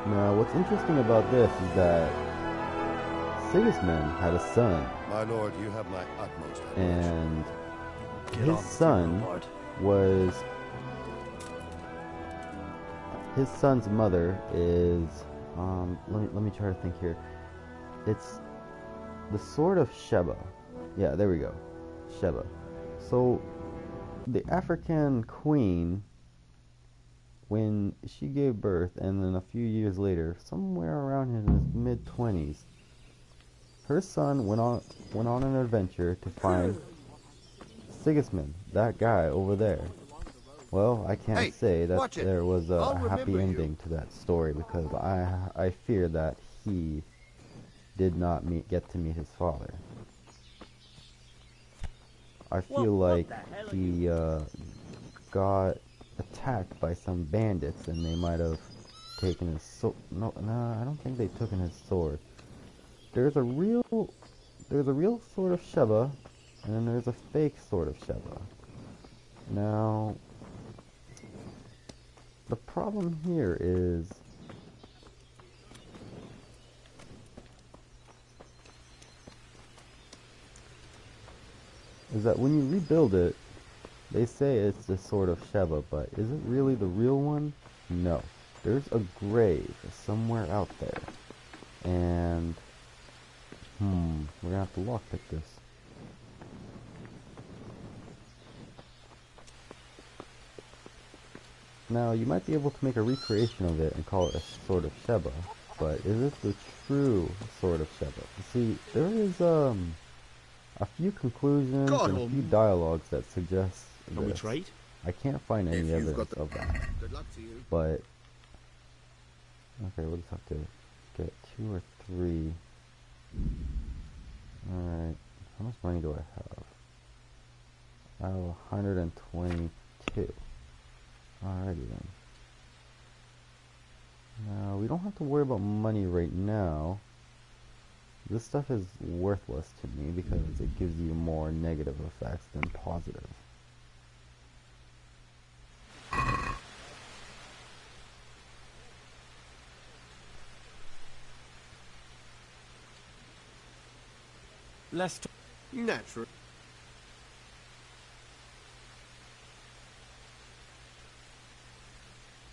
Now, what's interesting about this is that Sigismund had a son. My lord, you have my utmost And Get on his with son you, Lord. was... His son's mother is... let me try to think here. It's the sword of Sheba. Yeah, there we go. Sheba. So, the African queen, when she gave birth, and then a few years later, somewhere around in his mid-20s, her son went on an adventure to find Sigismund, that guy over there. Well, I can't say that there was a happy ending to that story, because I fear that he did not get to meet his father. I feel like he got attacked by some bandits, and they might have taken his sword. No, I don't think they took his sword. There's a real sword of Sheba, and then there's a fake sword of Sheba. Now, the problem here is that when you rebuild it, they say it's the sword of Sheba, but is it really the real one? No. There's a grave somewhere out there. And, we're gonna have to lockpick this. Now, you might be able to make a recreation of it and call it a Sword of Sheba, but is it the true Sword of Sheba? See, there is a few conclusions and a few dialogues that suggest this. Can we trade? I can't find any evidence of that. Good luck to you. But okay, we'll just have to get 2 or 3. Alright, how much money do I have? I have 122. Alrighty then. Now, we don't have to worry about money right now. This stuff is worthless to me because it gives you more negative effects than positive. Let's Natural.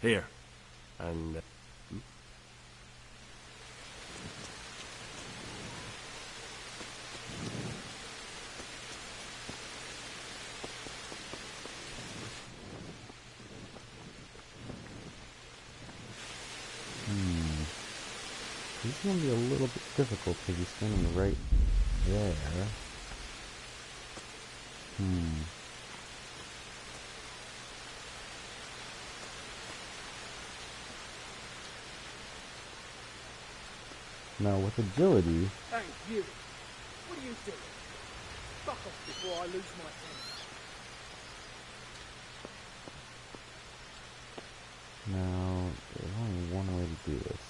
Here. And... This is going to be a little bit difficult because he's standing right there. Now with agility... Thank you. What are you doing? Fuck off before I lose my head. Now, there's only one way to do this.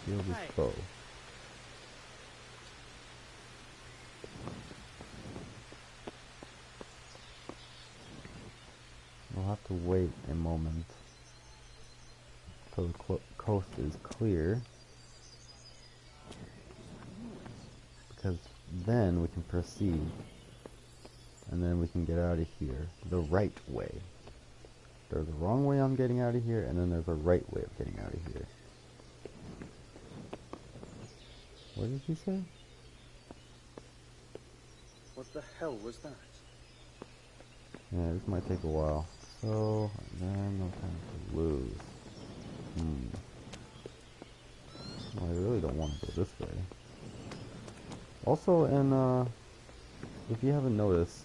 Steal this bow. We'll have to wait a moment until the coast is clear, because then we can proceed, and then we can get out of here the right way. There's a wrong way on getting out of here, and then there's a right way of getting out of here. What did he say? What the hell was that? Yeah, this might take a while. So, then no time to lose. Well, I really don't want to go this way. Also, if you haven't noticed,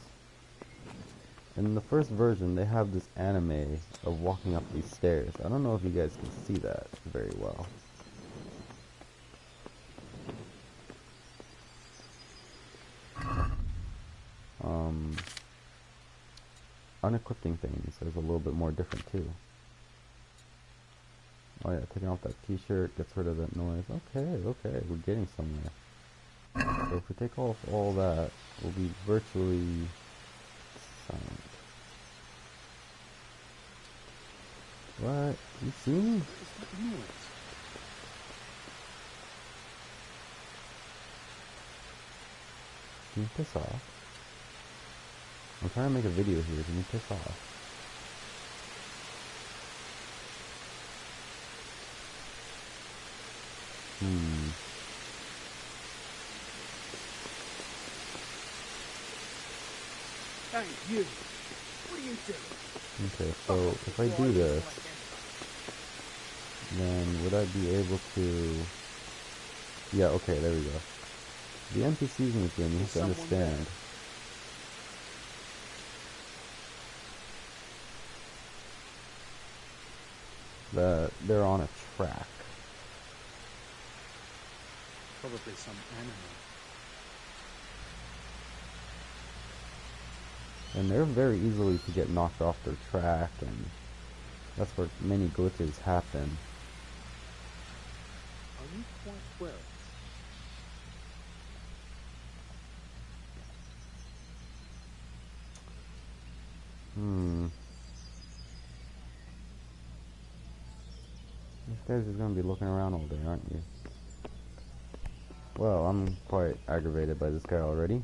in the first version, they have this anime of walking up these stairs. I don't know if you guys can see that very well. Unequipping things is a little bit more different too. Oh yeah, taking off that t-shirt gets rid of that noise. Okay, we're getting somewhere. So if we take off all that, we'll be virtually silent. What? You see me? Can you piss off? I'm trying to make a video here. Can you piss off? Thank you. What are you doing? Okay, so if I do this, then would I be able to... Yeah, okay, there we go. The NPCs in this game, you have to understand. That they're on a track. Probably some animal. And they're very easily to get knocked off their track, and that's where many glitches happen. Are you quite well? These guys are gonna be looking around all day, aren't you? Well, I'm quite aggravated by this guy already.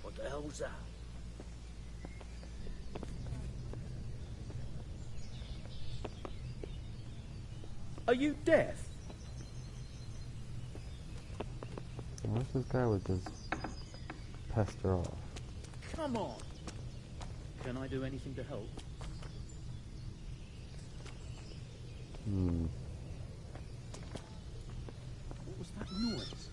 What the hell was that? Are you deaf? I wish this guy would just pester off. Come on. Can I do anything to help? What was that noise?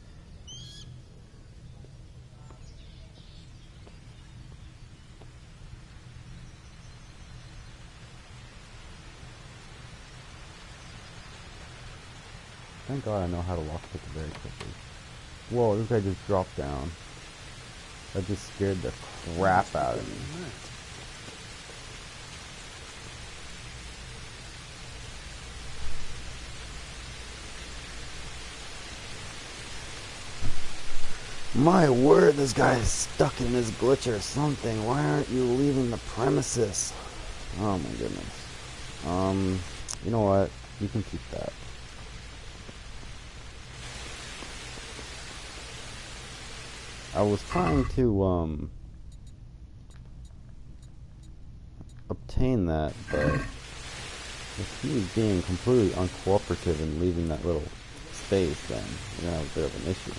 Thank God I know how to lockpick it very quickly. Whoa, this guy just dropped down. That just scared the crap out of me. My word, this guy is stuck in this glitch or something. Why aren't you leaving the premises? Oh my goodness. You know what? You can keep that. I was trying to, obtain that, but if he was being completely uncooperative and leaving that little space, then you're gonna have a bit of an issue.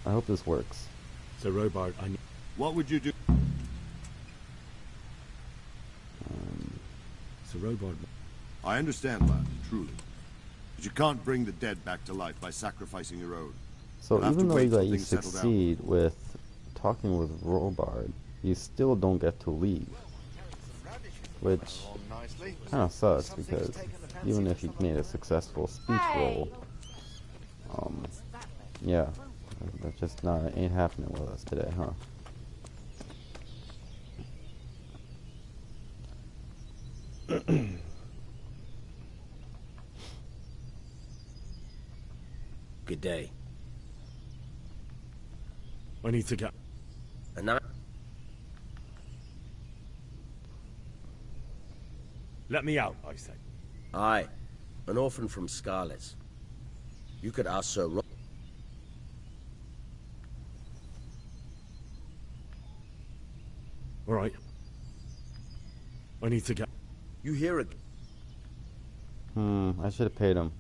I hope this works. So, Robart, What would you do? So, Robart... I understand, lad, truly. But you can't bring the dead back to life by sacrificing your own. So You'll have even to though wait you till let you things settle down. succeed with talking with Robard, you still don't get to leave. Which kind of sucks, because even if you made a successful speech roll, yeah, that's just not, ain't happening with us today, huh? Good day. I need to get... And I... Let me out, I say. Aye. An orphan from Scarlet's. You could ask Sir Ro... All right. I need to get... You hear it? I should have paid him.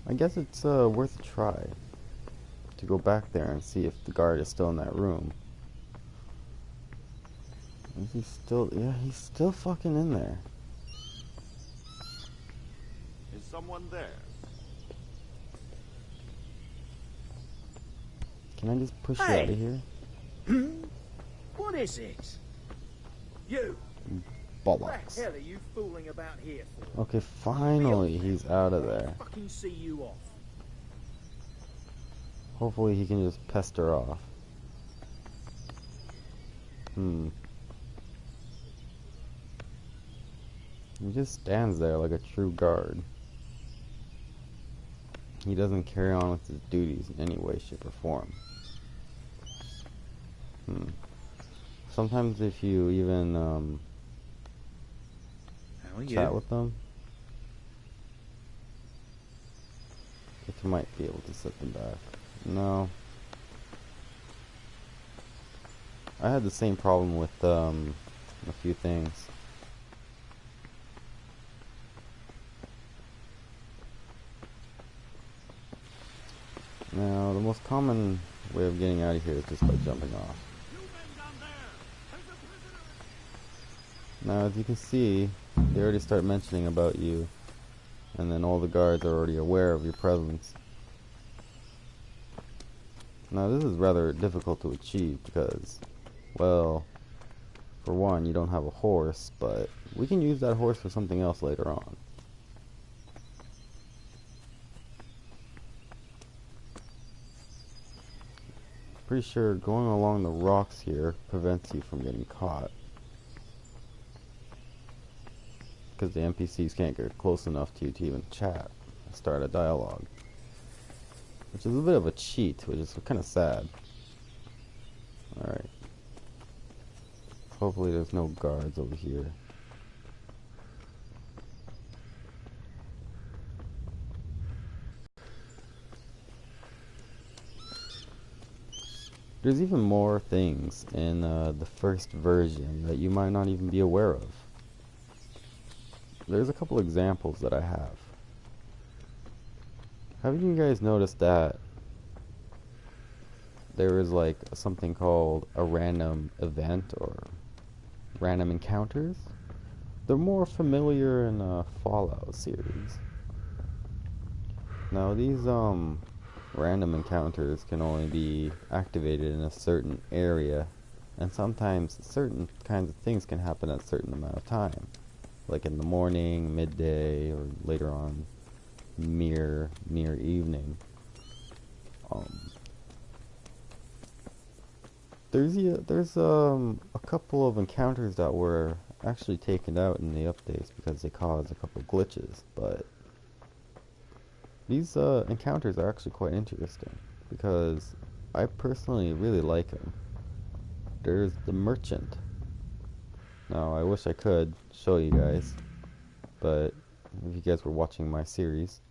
I guess it's worth a try to go back there and see if the guard is still in that room. Is he still? Yeah, he's still fucking in there. Is someone there? Can I just push you out of here? What is it? You! Bollocks. What the hell are you fooling about here for? Okay, finally he's out of there. Fucking see you off. Hopefully he can just pester off. He just stands there like a true guard. He doesn't carry on with his duties in any way, shape, or form. Sometimes if you even chat with them, you might be able to set them back. No. I had the same problem with a few things. Now, the most common way of getting out of here is just by jumping off. Now, as you can see, they already start mentioning about you, and then all the guards are already aware of your presence. Now, this is rather difficult to achieve because, well, for one, you don't have a horse, but we can use that horse for something else later on. Pretty sure going along the rocks here prevents you from getting caught, because the NPCs can't get close enough to you to even chat and start a dialogue, which is a bit of a cheat, which is kind of sad. Alright. Hopefully there's no guards over here. There's even more things in the first version that you might not even be aware of. There's a couple examples that I have. Haven't you guys noticed that there is like something called a random event or random encounters? They're more familiar in Fallout series. Now these random encounters can only be activated in a certain area, and sometimes certain kinds of things can happen at a certain amount of time, like in the morning, midday, or later on near evening. There's a couple of encounters that were actually taken out in the updates because they caused a couple glitches, but these encounters are actually quite interesting because I personally really like them. There's the merchant. Now I wish I could show you guys, but if you guys were watching my series,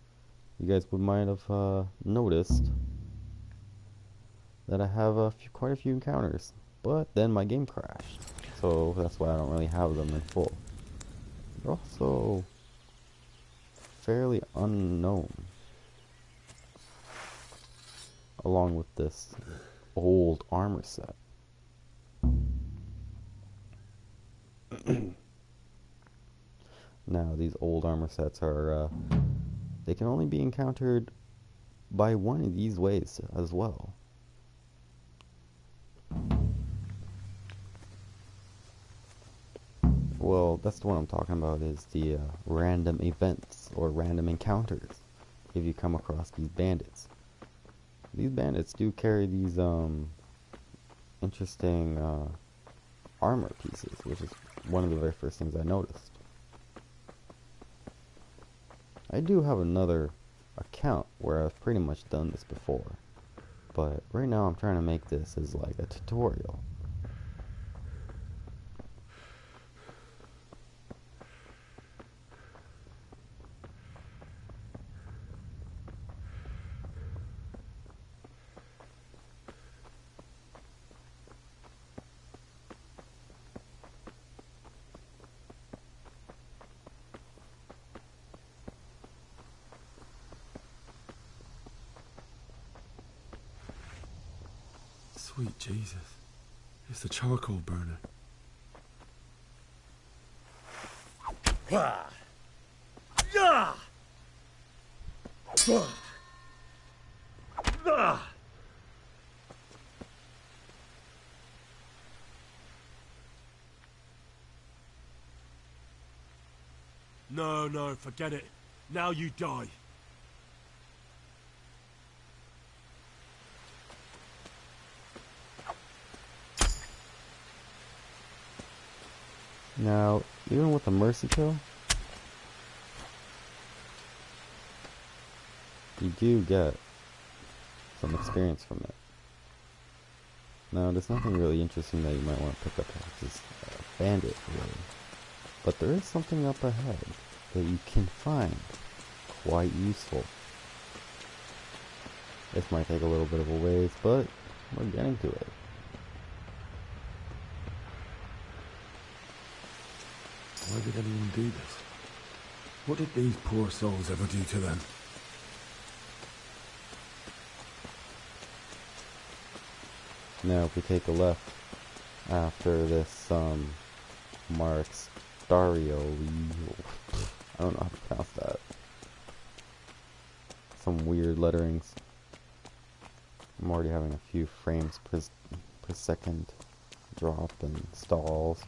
you guys would might have noticed that I have quite a few encounters, but then my game crashed, so that's why I don't really have them in full. They're also fairly unknown, along with this old armor set. Now these old armor sets are they can only be encountered by one of these ways as well. Well, that's the one I'm talking about, is the random events or random encounters if you come across these bandits. These bandits do carry these interesting armor pieces, which is one of the very first things I noticed. I do have another account where I've pretty much done this before, but right now I'm trying to make this as like a tutorial. Sweet Jesus. It's the charcoal burner. No, forget it. Now you die. Now, even with the mercy kill, you do get some experience from it. Now, there's nothing really interesting that you might want to pick up as this bandit, really. But there is something up ahead that you can find quite useful. This might take a little bit of a ways, but we're getting to it. Why did anyone do this? What did these poor souls ever do to them? Now if we take a left after this marks Dario, I don't know how to pronounce that. Some weird letterings. I'm already having a few frames per second drop and stalls.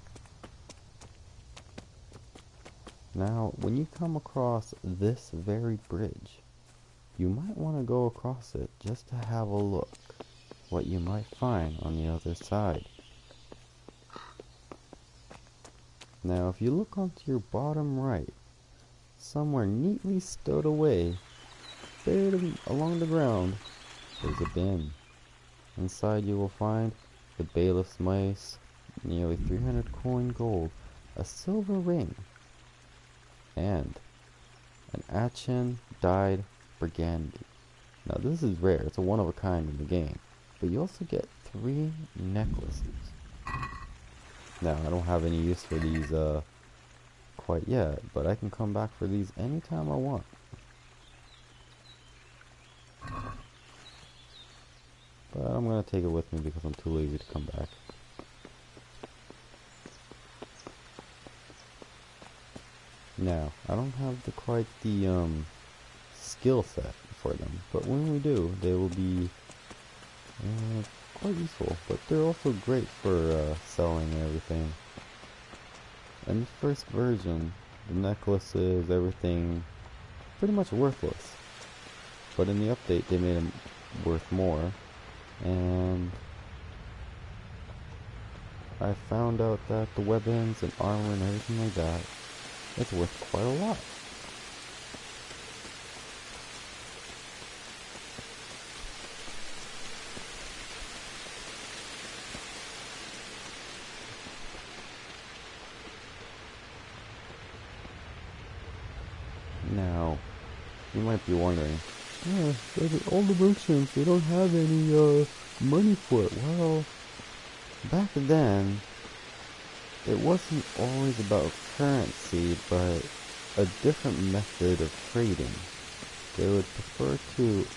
Now, when you come across this very bridge, you might want to go across it just to have a look what you might find on the other side. Now, if you look onto your bottom right, somewhere neatly stowed away, buried along the ground, there's a bin. Inside you will find the bailiff's mice, nearly 300 coin gold, a silver ring, and an Achin dyed burgundy. Now this is rare, it's a one of a kind in the game, but you also get 3 necklaces. Now I don't have any use for these quite yet, but I can come back for these anytime I want. But I'm gonna take it with me because I'm too lazy to come back. Now, I don't have quite the skill set for them, but when we do, they will be quite useful. But they're also great for selling and everything. In the first version, the necklaces, everything, pretty much worthless. But in the update, they made them worth more. And I found out that the weapons and armor and everything like that, it's worth quite a lot. Now, you might be wondering, yeah, all the merchants, they don't have any money for it. Well, back then, it wasn't always about currency, but a different method of trading. They would prefer to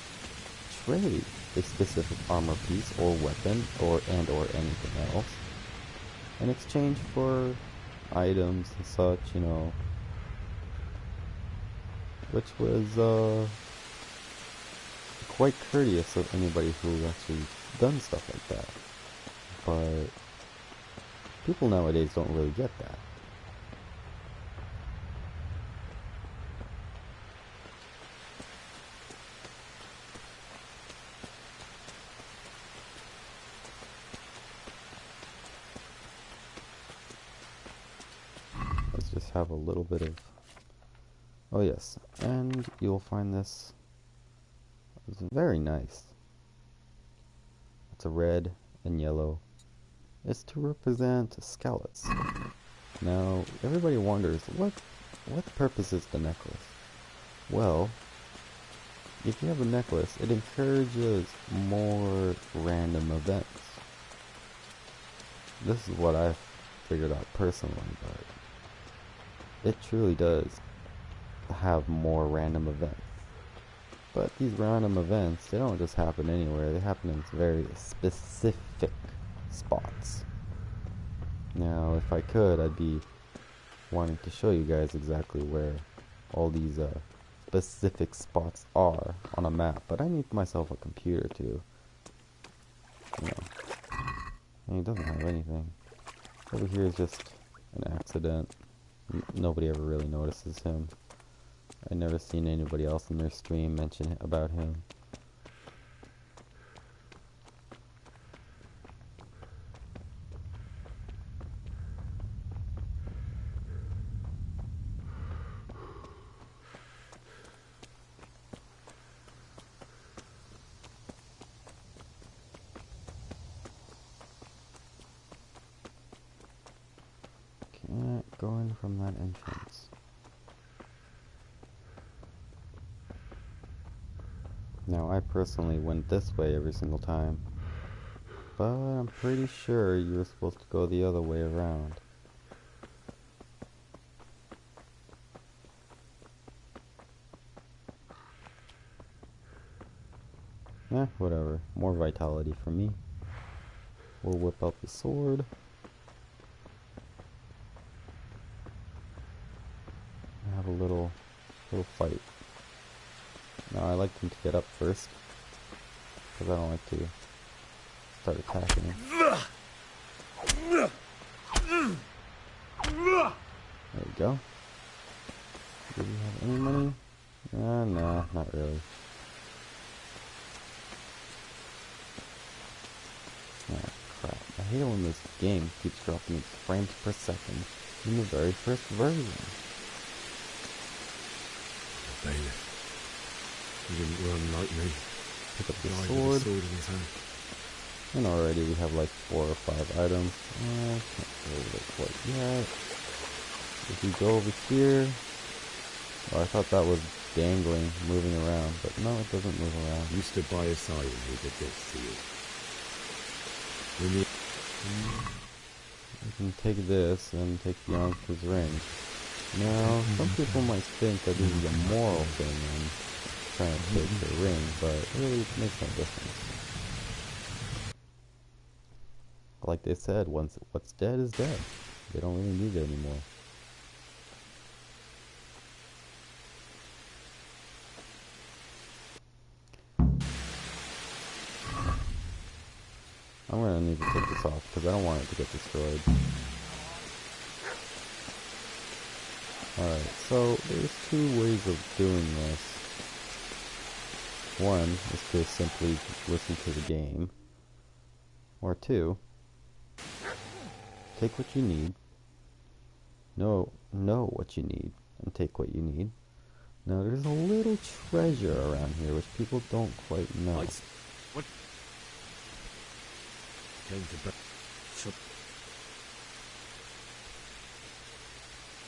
trade a specific armor piece or weapon or anything else in exchange for items and such, you know, which was quite courteous of anybody who actually done stuff like that. But people nowadays don't really get that. Let's just have a little bit of... Oh yes, and you'll find this. It's very nice. It's a red and yellow. It's to represent scallops. Now, everybody wonders, what purpose is the necklace? Well, if you have a necklace, it encourages more random events. This is what I've figured out personally, but it truly does have more random events. But these random events, they don't just happen anywhere, they happen in very specific spots. Now, if I could, I'd be wanting to show you guys exactly where all these specific spots are on a map, but I need myself a computer to, you know, and he doesn't have anything. Over here is just an accident. Nobody ever really notices him. I never seen anybody else in their stream mention about him. Can't go in from that entrance. Now, I personally went this way every single time, but I'm pretty sure you were supposed to go the other way around. Whatever. More vitality for me. We'll whip out the sword. Have a little fight. Now I like them to get up first, because I don't like to start attacking. There we go. Do we have any money? Nah, not really. Ah, crap. I hate when this game keeps dropping its frames per second in the very first version. Bailiff. He didn't run like me. Pick up the Died sword. with a sword in his hand. And already we have like 4 or 5 items. Can't go over there quite yet. If you go over here... Oh, I thought that was dangling, moving around, but no, it doesn't move around. You stood by his side when he did this to you. You can take this and take the Youngster's ring. Now, some people might think that this is a moral thing and trying to take the ring, but really it makes no difference. Like they said, once what's dead is dead. They don't really need it anymore. I'm gonna need to take this off because I don't want it to get destroyed. Alright, so there's two ways of doing this. One is to simply listen to the game. Or two, take what you need. Know what you need and take what you need. Now there's a little treasure around here which people don't quite know. What? Came to bed.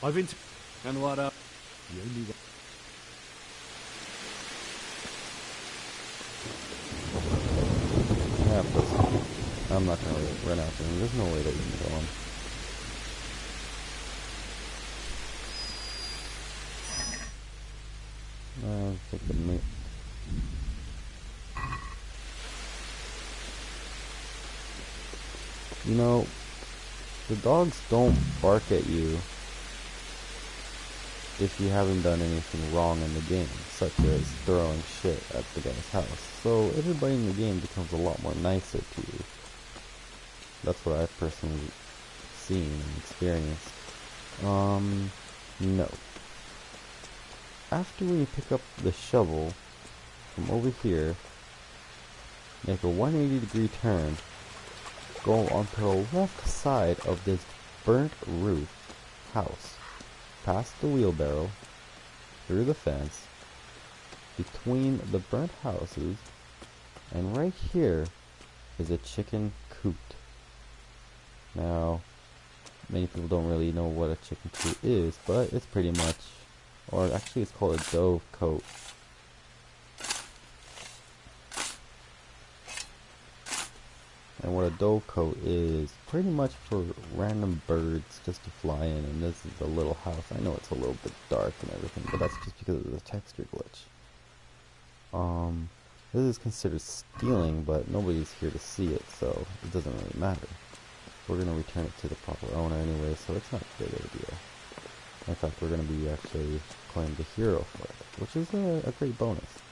I've been. And what up? The only way. Yeah, plus, I'm not gonna run after him. There's no way that you can kill him. Take the meat. You know, the dogs don't bark at you if you haven't done anything wrong in the game, such as throwing shit at the guy's house. So everybody in the game becomes a lot more nicer to you. That's what I've personally seen and experienced. No. After you pick up the shovel from over here, make a 180-degree turn, go onto the left side of this burnt roof house, past the wheelbarrow, through the fence, between the burnt houses, and right here is a chicken coop. Now, many people don't really know what a chicken coop is, but it's pretty much, or actually it's called a dove cote. And what a dove cote is, pretty much for random birds just to fly in. And this is a little house. I know it's a little bit dark and everything, but that's just because of the texture glitch. This is considered stealing, but nobody's here to see it, so it doesn't really matter. We're going to return it to the proper owner anyway, so it's not that big of a deal. In fact, we're going to be actually claiming the hero for it, which is a great bonus.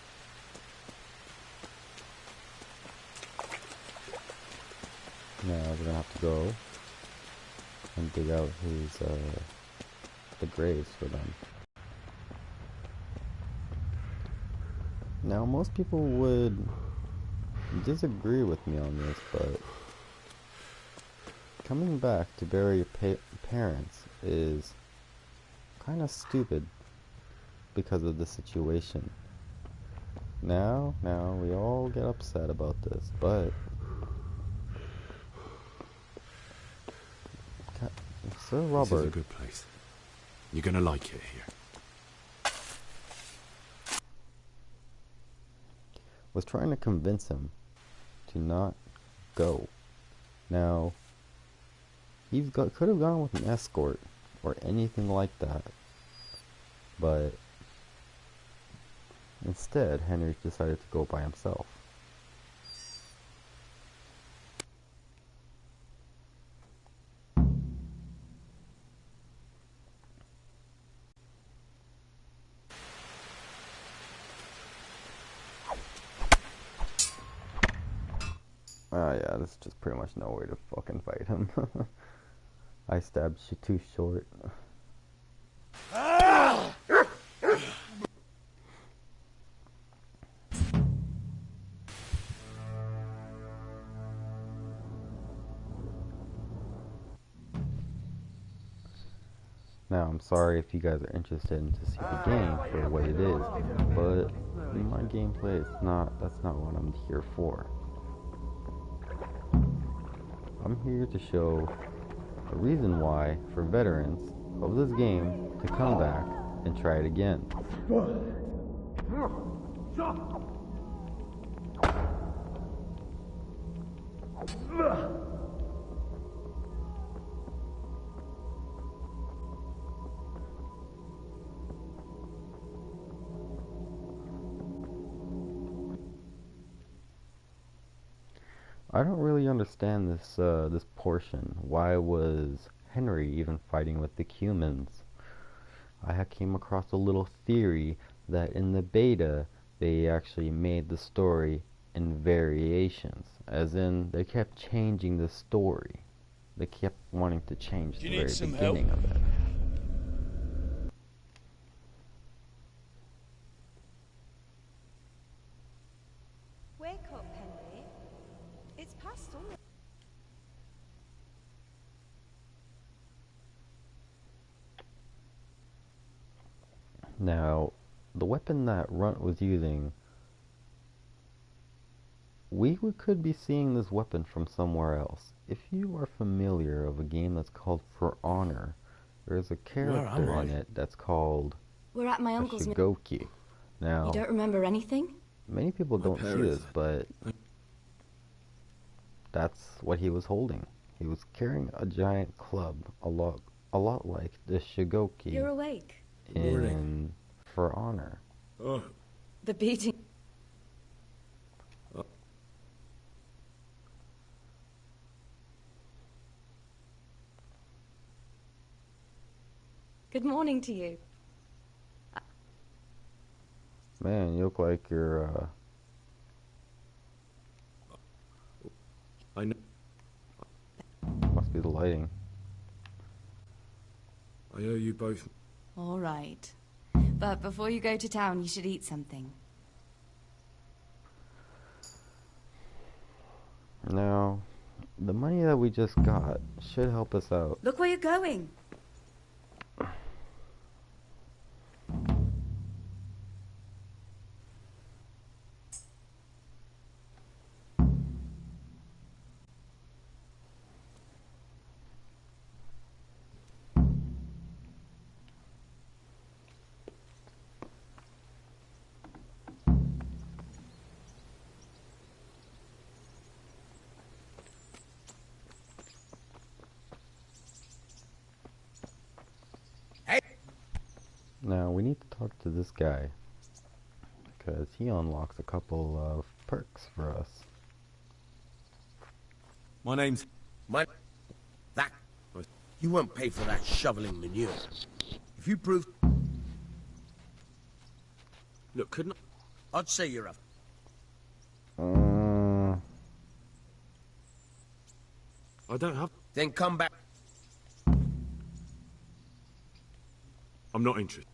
Now we're gonna have to go and dig out his the graves for them. Now most people would disagree with me on this, but coming back to bury your parents is kind of stupid because of the situation. Now we all get upset about this, but Sir Robert, this is a good place. You're gonna like it here. Was trying to convince him to not go. Now, he could have gone with an escort or anything like that, but instead, Henry decided to go by himself. Yeah, this is just pretty much no way to fucking fight him. I stabbed you too short. Now, I'm sorry if you guys are interested in to see the game for what it is, but my gameplay, that's not what I'm here for. I'm here to show a reason why for veterans of this game to come back and try it again. I don't really understand this portion. Why was Henry even fighting with the humans? I came across a little theory that in the beta they actually made the story in variations, as in they kept changing the story. They kept wanting to change the very beginning of it. Wake up, Henry. It's past all. Now, the weapon that Runt was using, we could be seeing this weapon from somewhere else. If you are familiar of a game that's called For Honor, there's a character in it that's called We're at my uncle's. Shigoki. Now, You don't remember anything? many people don't see this, but that's what he was holding. He was carrying a giant club, a lot like the Shigoki. You're awake. In For Honor. Oh. The beating. Good morning to you. Man, you look like you're, I know. Must be the lighting. I owe you both. All right. But before you go to town, you should eat something. Now, the money that we just got should help us out. Look where you're going. Now, we need to talk to this guy, because he unlocks a couple of perks for us. My name's... That... You won't pay for that shoveling manure. If you prove... Look, couldn't I... I'd say you're a... I don't have... Then come back... I'm not interested.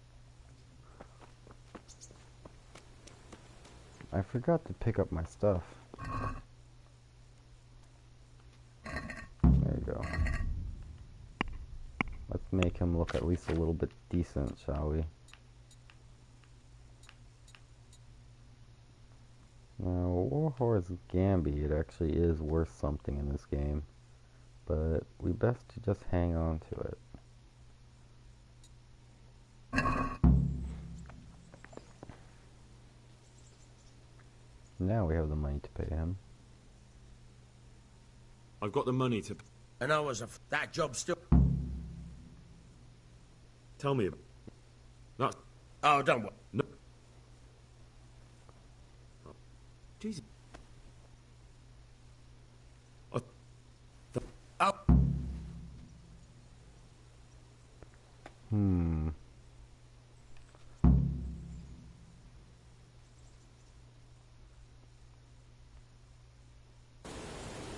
I forgot to pick up my stuff. There you go. Let's make him look at least a little bit decent, shall we? Now, Warhorse Gambit actually is worth something in this game, but we best to just hang on to it. Now we have the money to pay him. I've got the money to... And I was that job still... Tell me about... That's... Oh, don't worry. No. Jesus. Oh.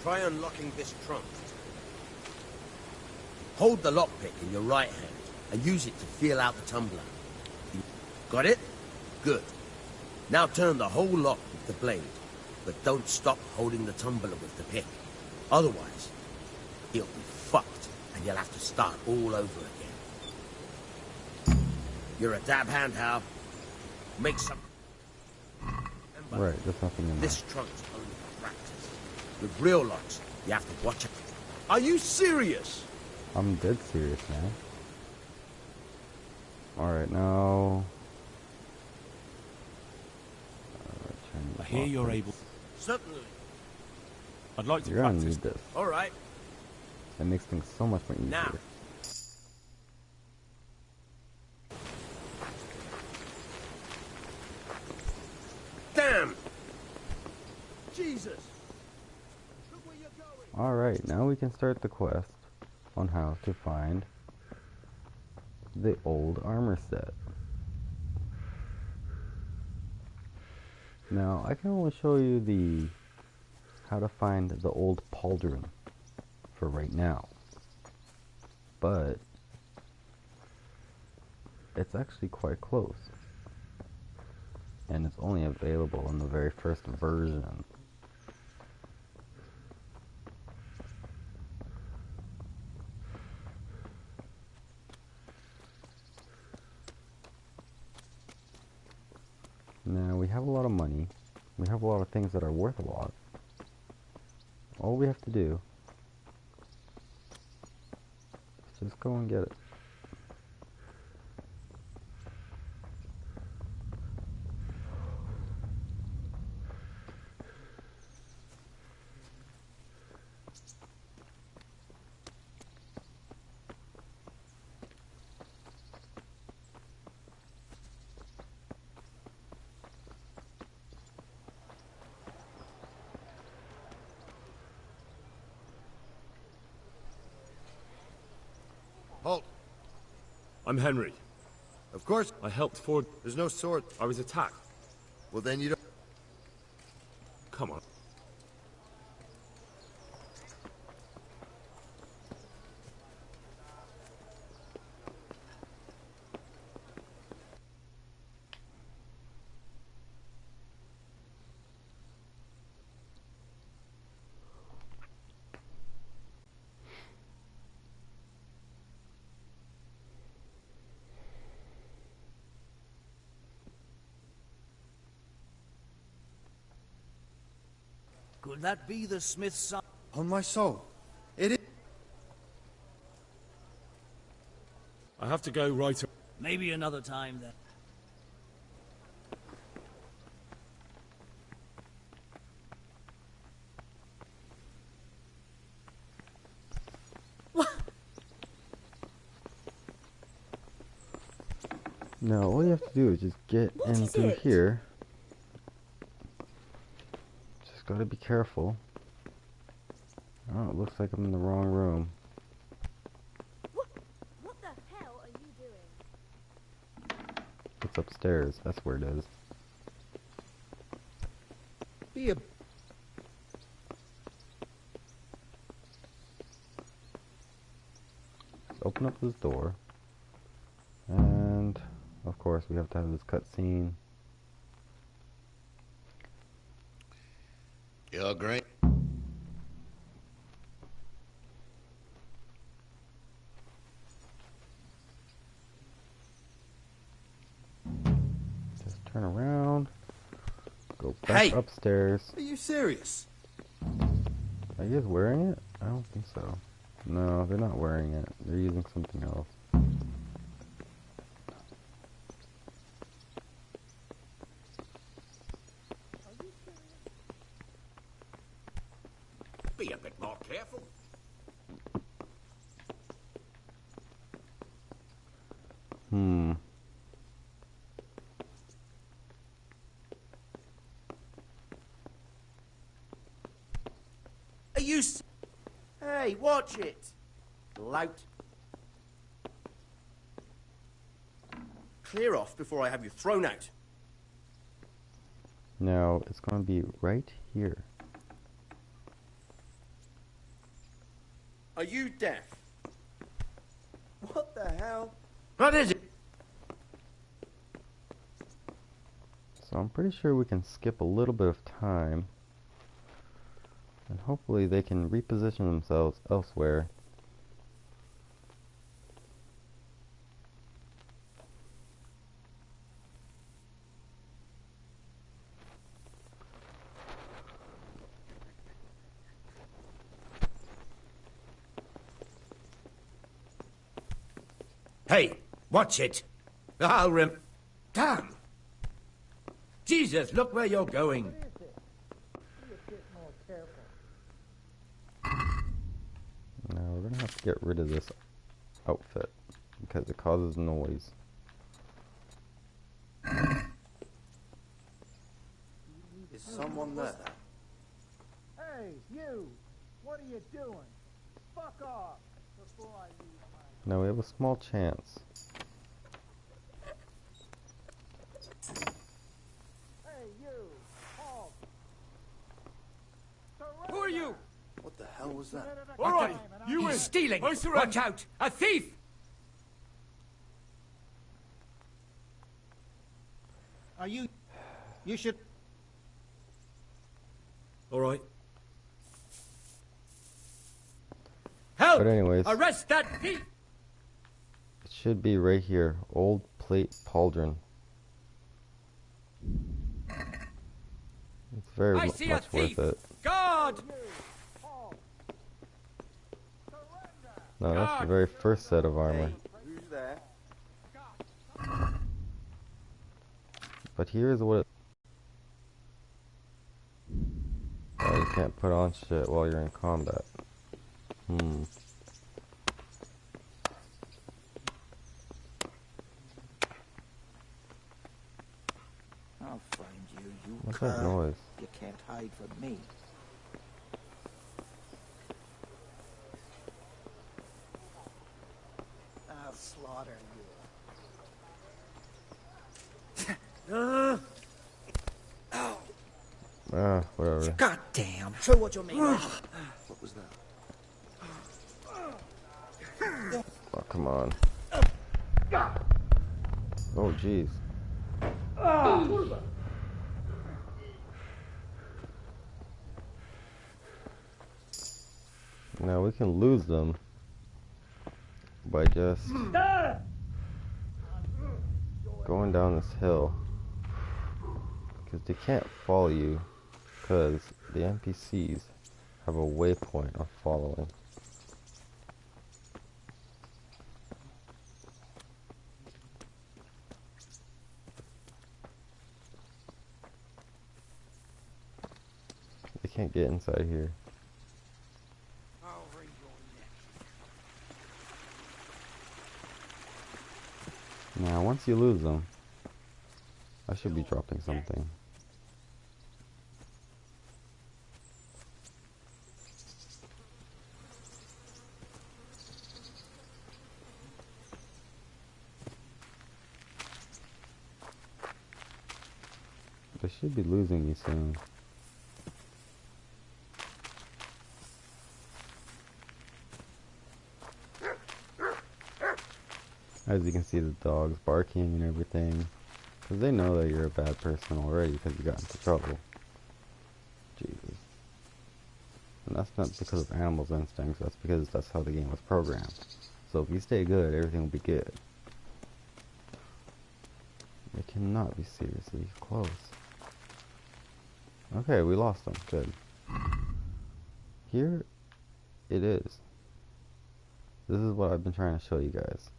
Try unlocking this trunk. Hold the lockpick in your right hand and use it to feel out the tumbler. Got it? Good. Now turn the whole lock with the blade, but don't stop holding the tumbler with the pick. Otherwise, you'll be fucked and you'll have to start all over again. You're a dab hand, Hal. Make some... Right, there's nothing in there. This trunk's only for practice. With real locks, you have to watch it. Are you serious? I'm dead serious, man. Alright, now... I hear you're able... Certainly. I'd like to You're gonna practice. need this. Alright. That makes things so much more easier. Now. Damn! Jesus! Alright, now we can start the quest on how to find the old armor set. Now, I can only show you the how to find the old pauldron for right now. But it's actually quite close. And it's only available in the very first version. Now, we have a lot of money. We have a lot of things that are worth a lot. All we have to do is just go and get it. Halt. I'm Henry. Of course. I helped Ford. There's no sword. I was attacked. Well, then you don't... Come on. Could that be the smith's son? On my soul. It is... I have to go right... Maybe another time then. Now, all you have to do is just get in through here. Just gotta be careful. Oh, it looks like I'm in the wrong room. What the hell are you doing? It's upstairs. That's where it is. Be a... Let's open up this door. And, of course, we have to have this cutscene. You're great. Just turn around. Go back upstairs. Are you serious? Are you guys wearing it? I don't think so. No, they're not wearing it. They're using something else. Be a bit more careful. Are you... Hey, watch it. Lout. Clear off before I have you thrown out. Now, it's going to be right here. Are you deaf? What the hell? What is it? So I'm pretty sure we can skip a little bit of time. And hopefully they can reposition themselves elsewhere. Hey, watch it. I'll Damn! Jesus, look where you're going. Now we're going to have to get rid of this outfit because it causes noise. Is someone there? Hey, you! What are you doing? Fuck off before I lose my... Now we have a small chance. Hey, you! Halt! Who are you? What the hell was that? All right, you He's is stealing. Watch out! A thief! Are you... You should... All right. Help! But anyways, Arrest that thief! it should be right here. Old plate pauldron. It's very I much see a thief. worth it. Guard! No, that's the very first set of armor. Who's there? But here's what it... Oh, you can't put on shit while you're in combat. I'll find you, you What's cur. that noise? You can't hide from me. I'll slaughter you. Whatever. God damn. Show what you mean. What was that? Oh, come on. Oh, jeez. Now we can lose them by just going down this hill, because they can't follow you because the NPCs have a waypoint of following. They can't get inside here. Now, once you lose them, I should be dropping something. They should be losing me soon. As you can see, the dog's barking and everything, because they know that you're a bad person already because you got into trouble. Jesus. And that's not because of animals' instincts, that's because that's how the game was programmed. So if you stay good, everything will be good. They cannot be seriously close. Okay, we lost them. Good. Here it is. This is what I've been trying to show you guys.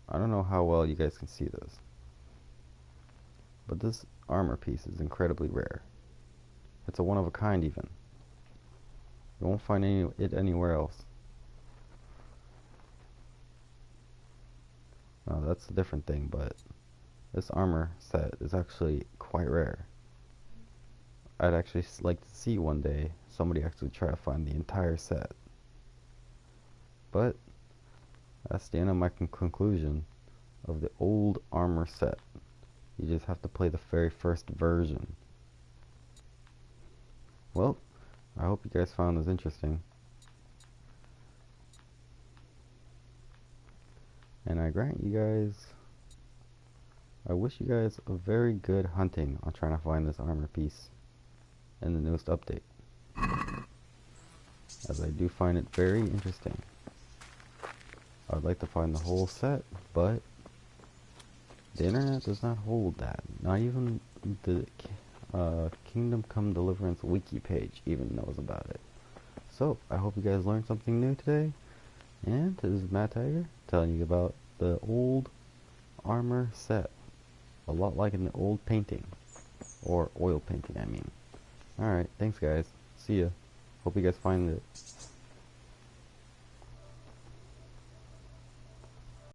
I don't know how well you guys can see this, but this armor piece is incredibly rare. It's a one of a kind even. You won't find it anywhere else. No, that's a different thing, but this armor set is actually quite rare. I'd actually like to see one day somebody actually try to find the entire set. But that's the end of my conclusion of the old armor set. You just have to play the very first version. Well, I hope you guys found this interesting. And I grant you guys, I wish you guys a very good hunting on trying to find this armor piece in the newest update, as I do find it very interesting. I would like to find the whole set, but the internet does not hold that. Not even the Kingdom Come Deliverance Wiki page even knows about it. So, I hope you guys learned something new today. And this is Matt Tiger telling you about the old armor set. A lot like an old painting. Or oil painting, I mean. Alright, thanks guys. See ya. Hope you guys find it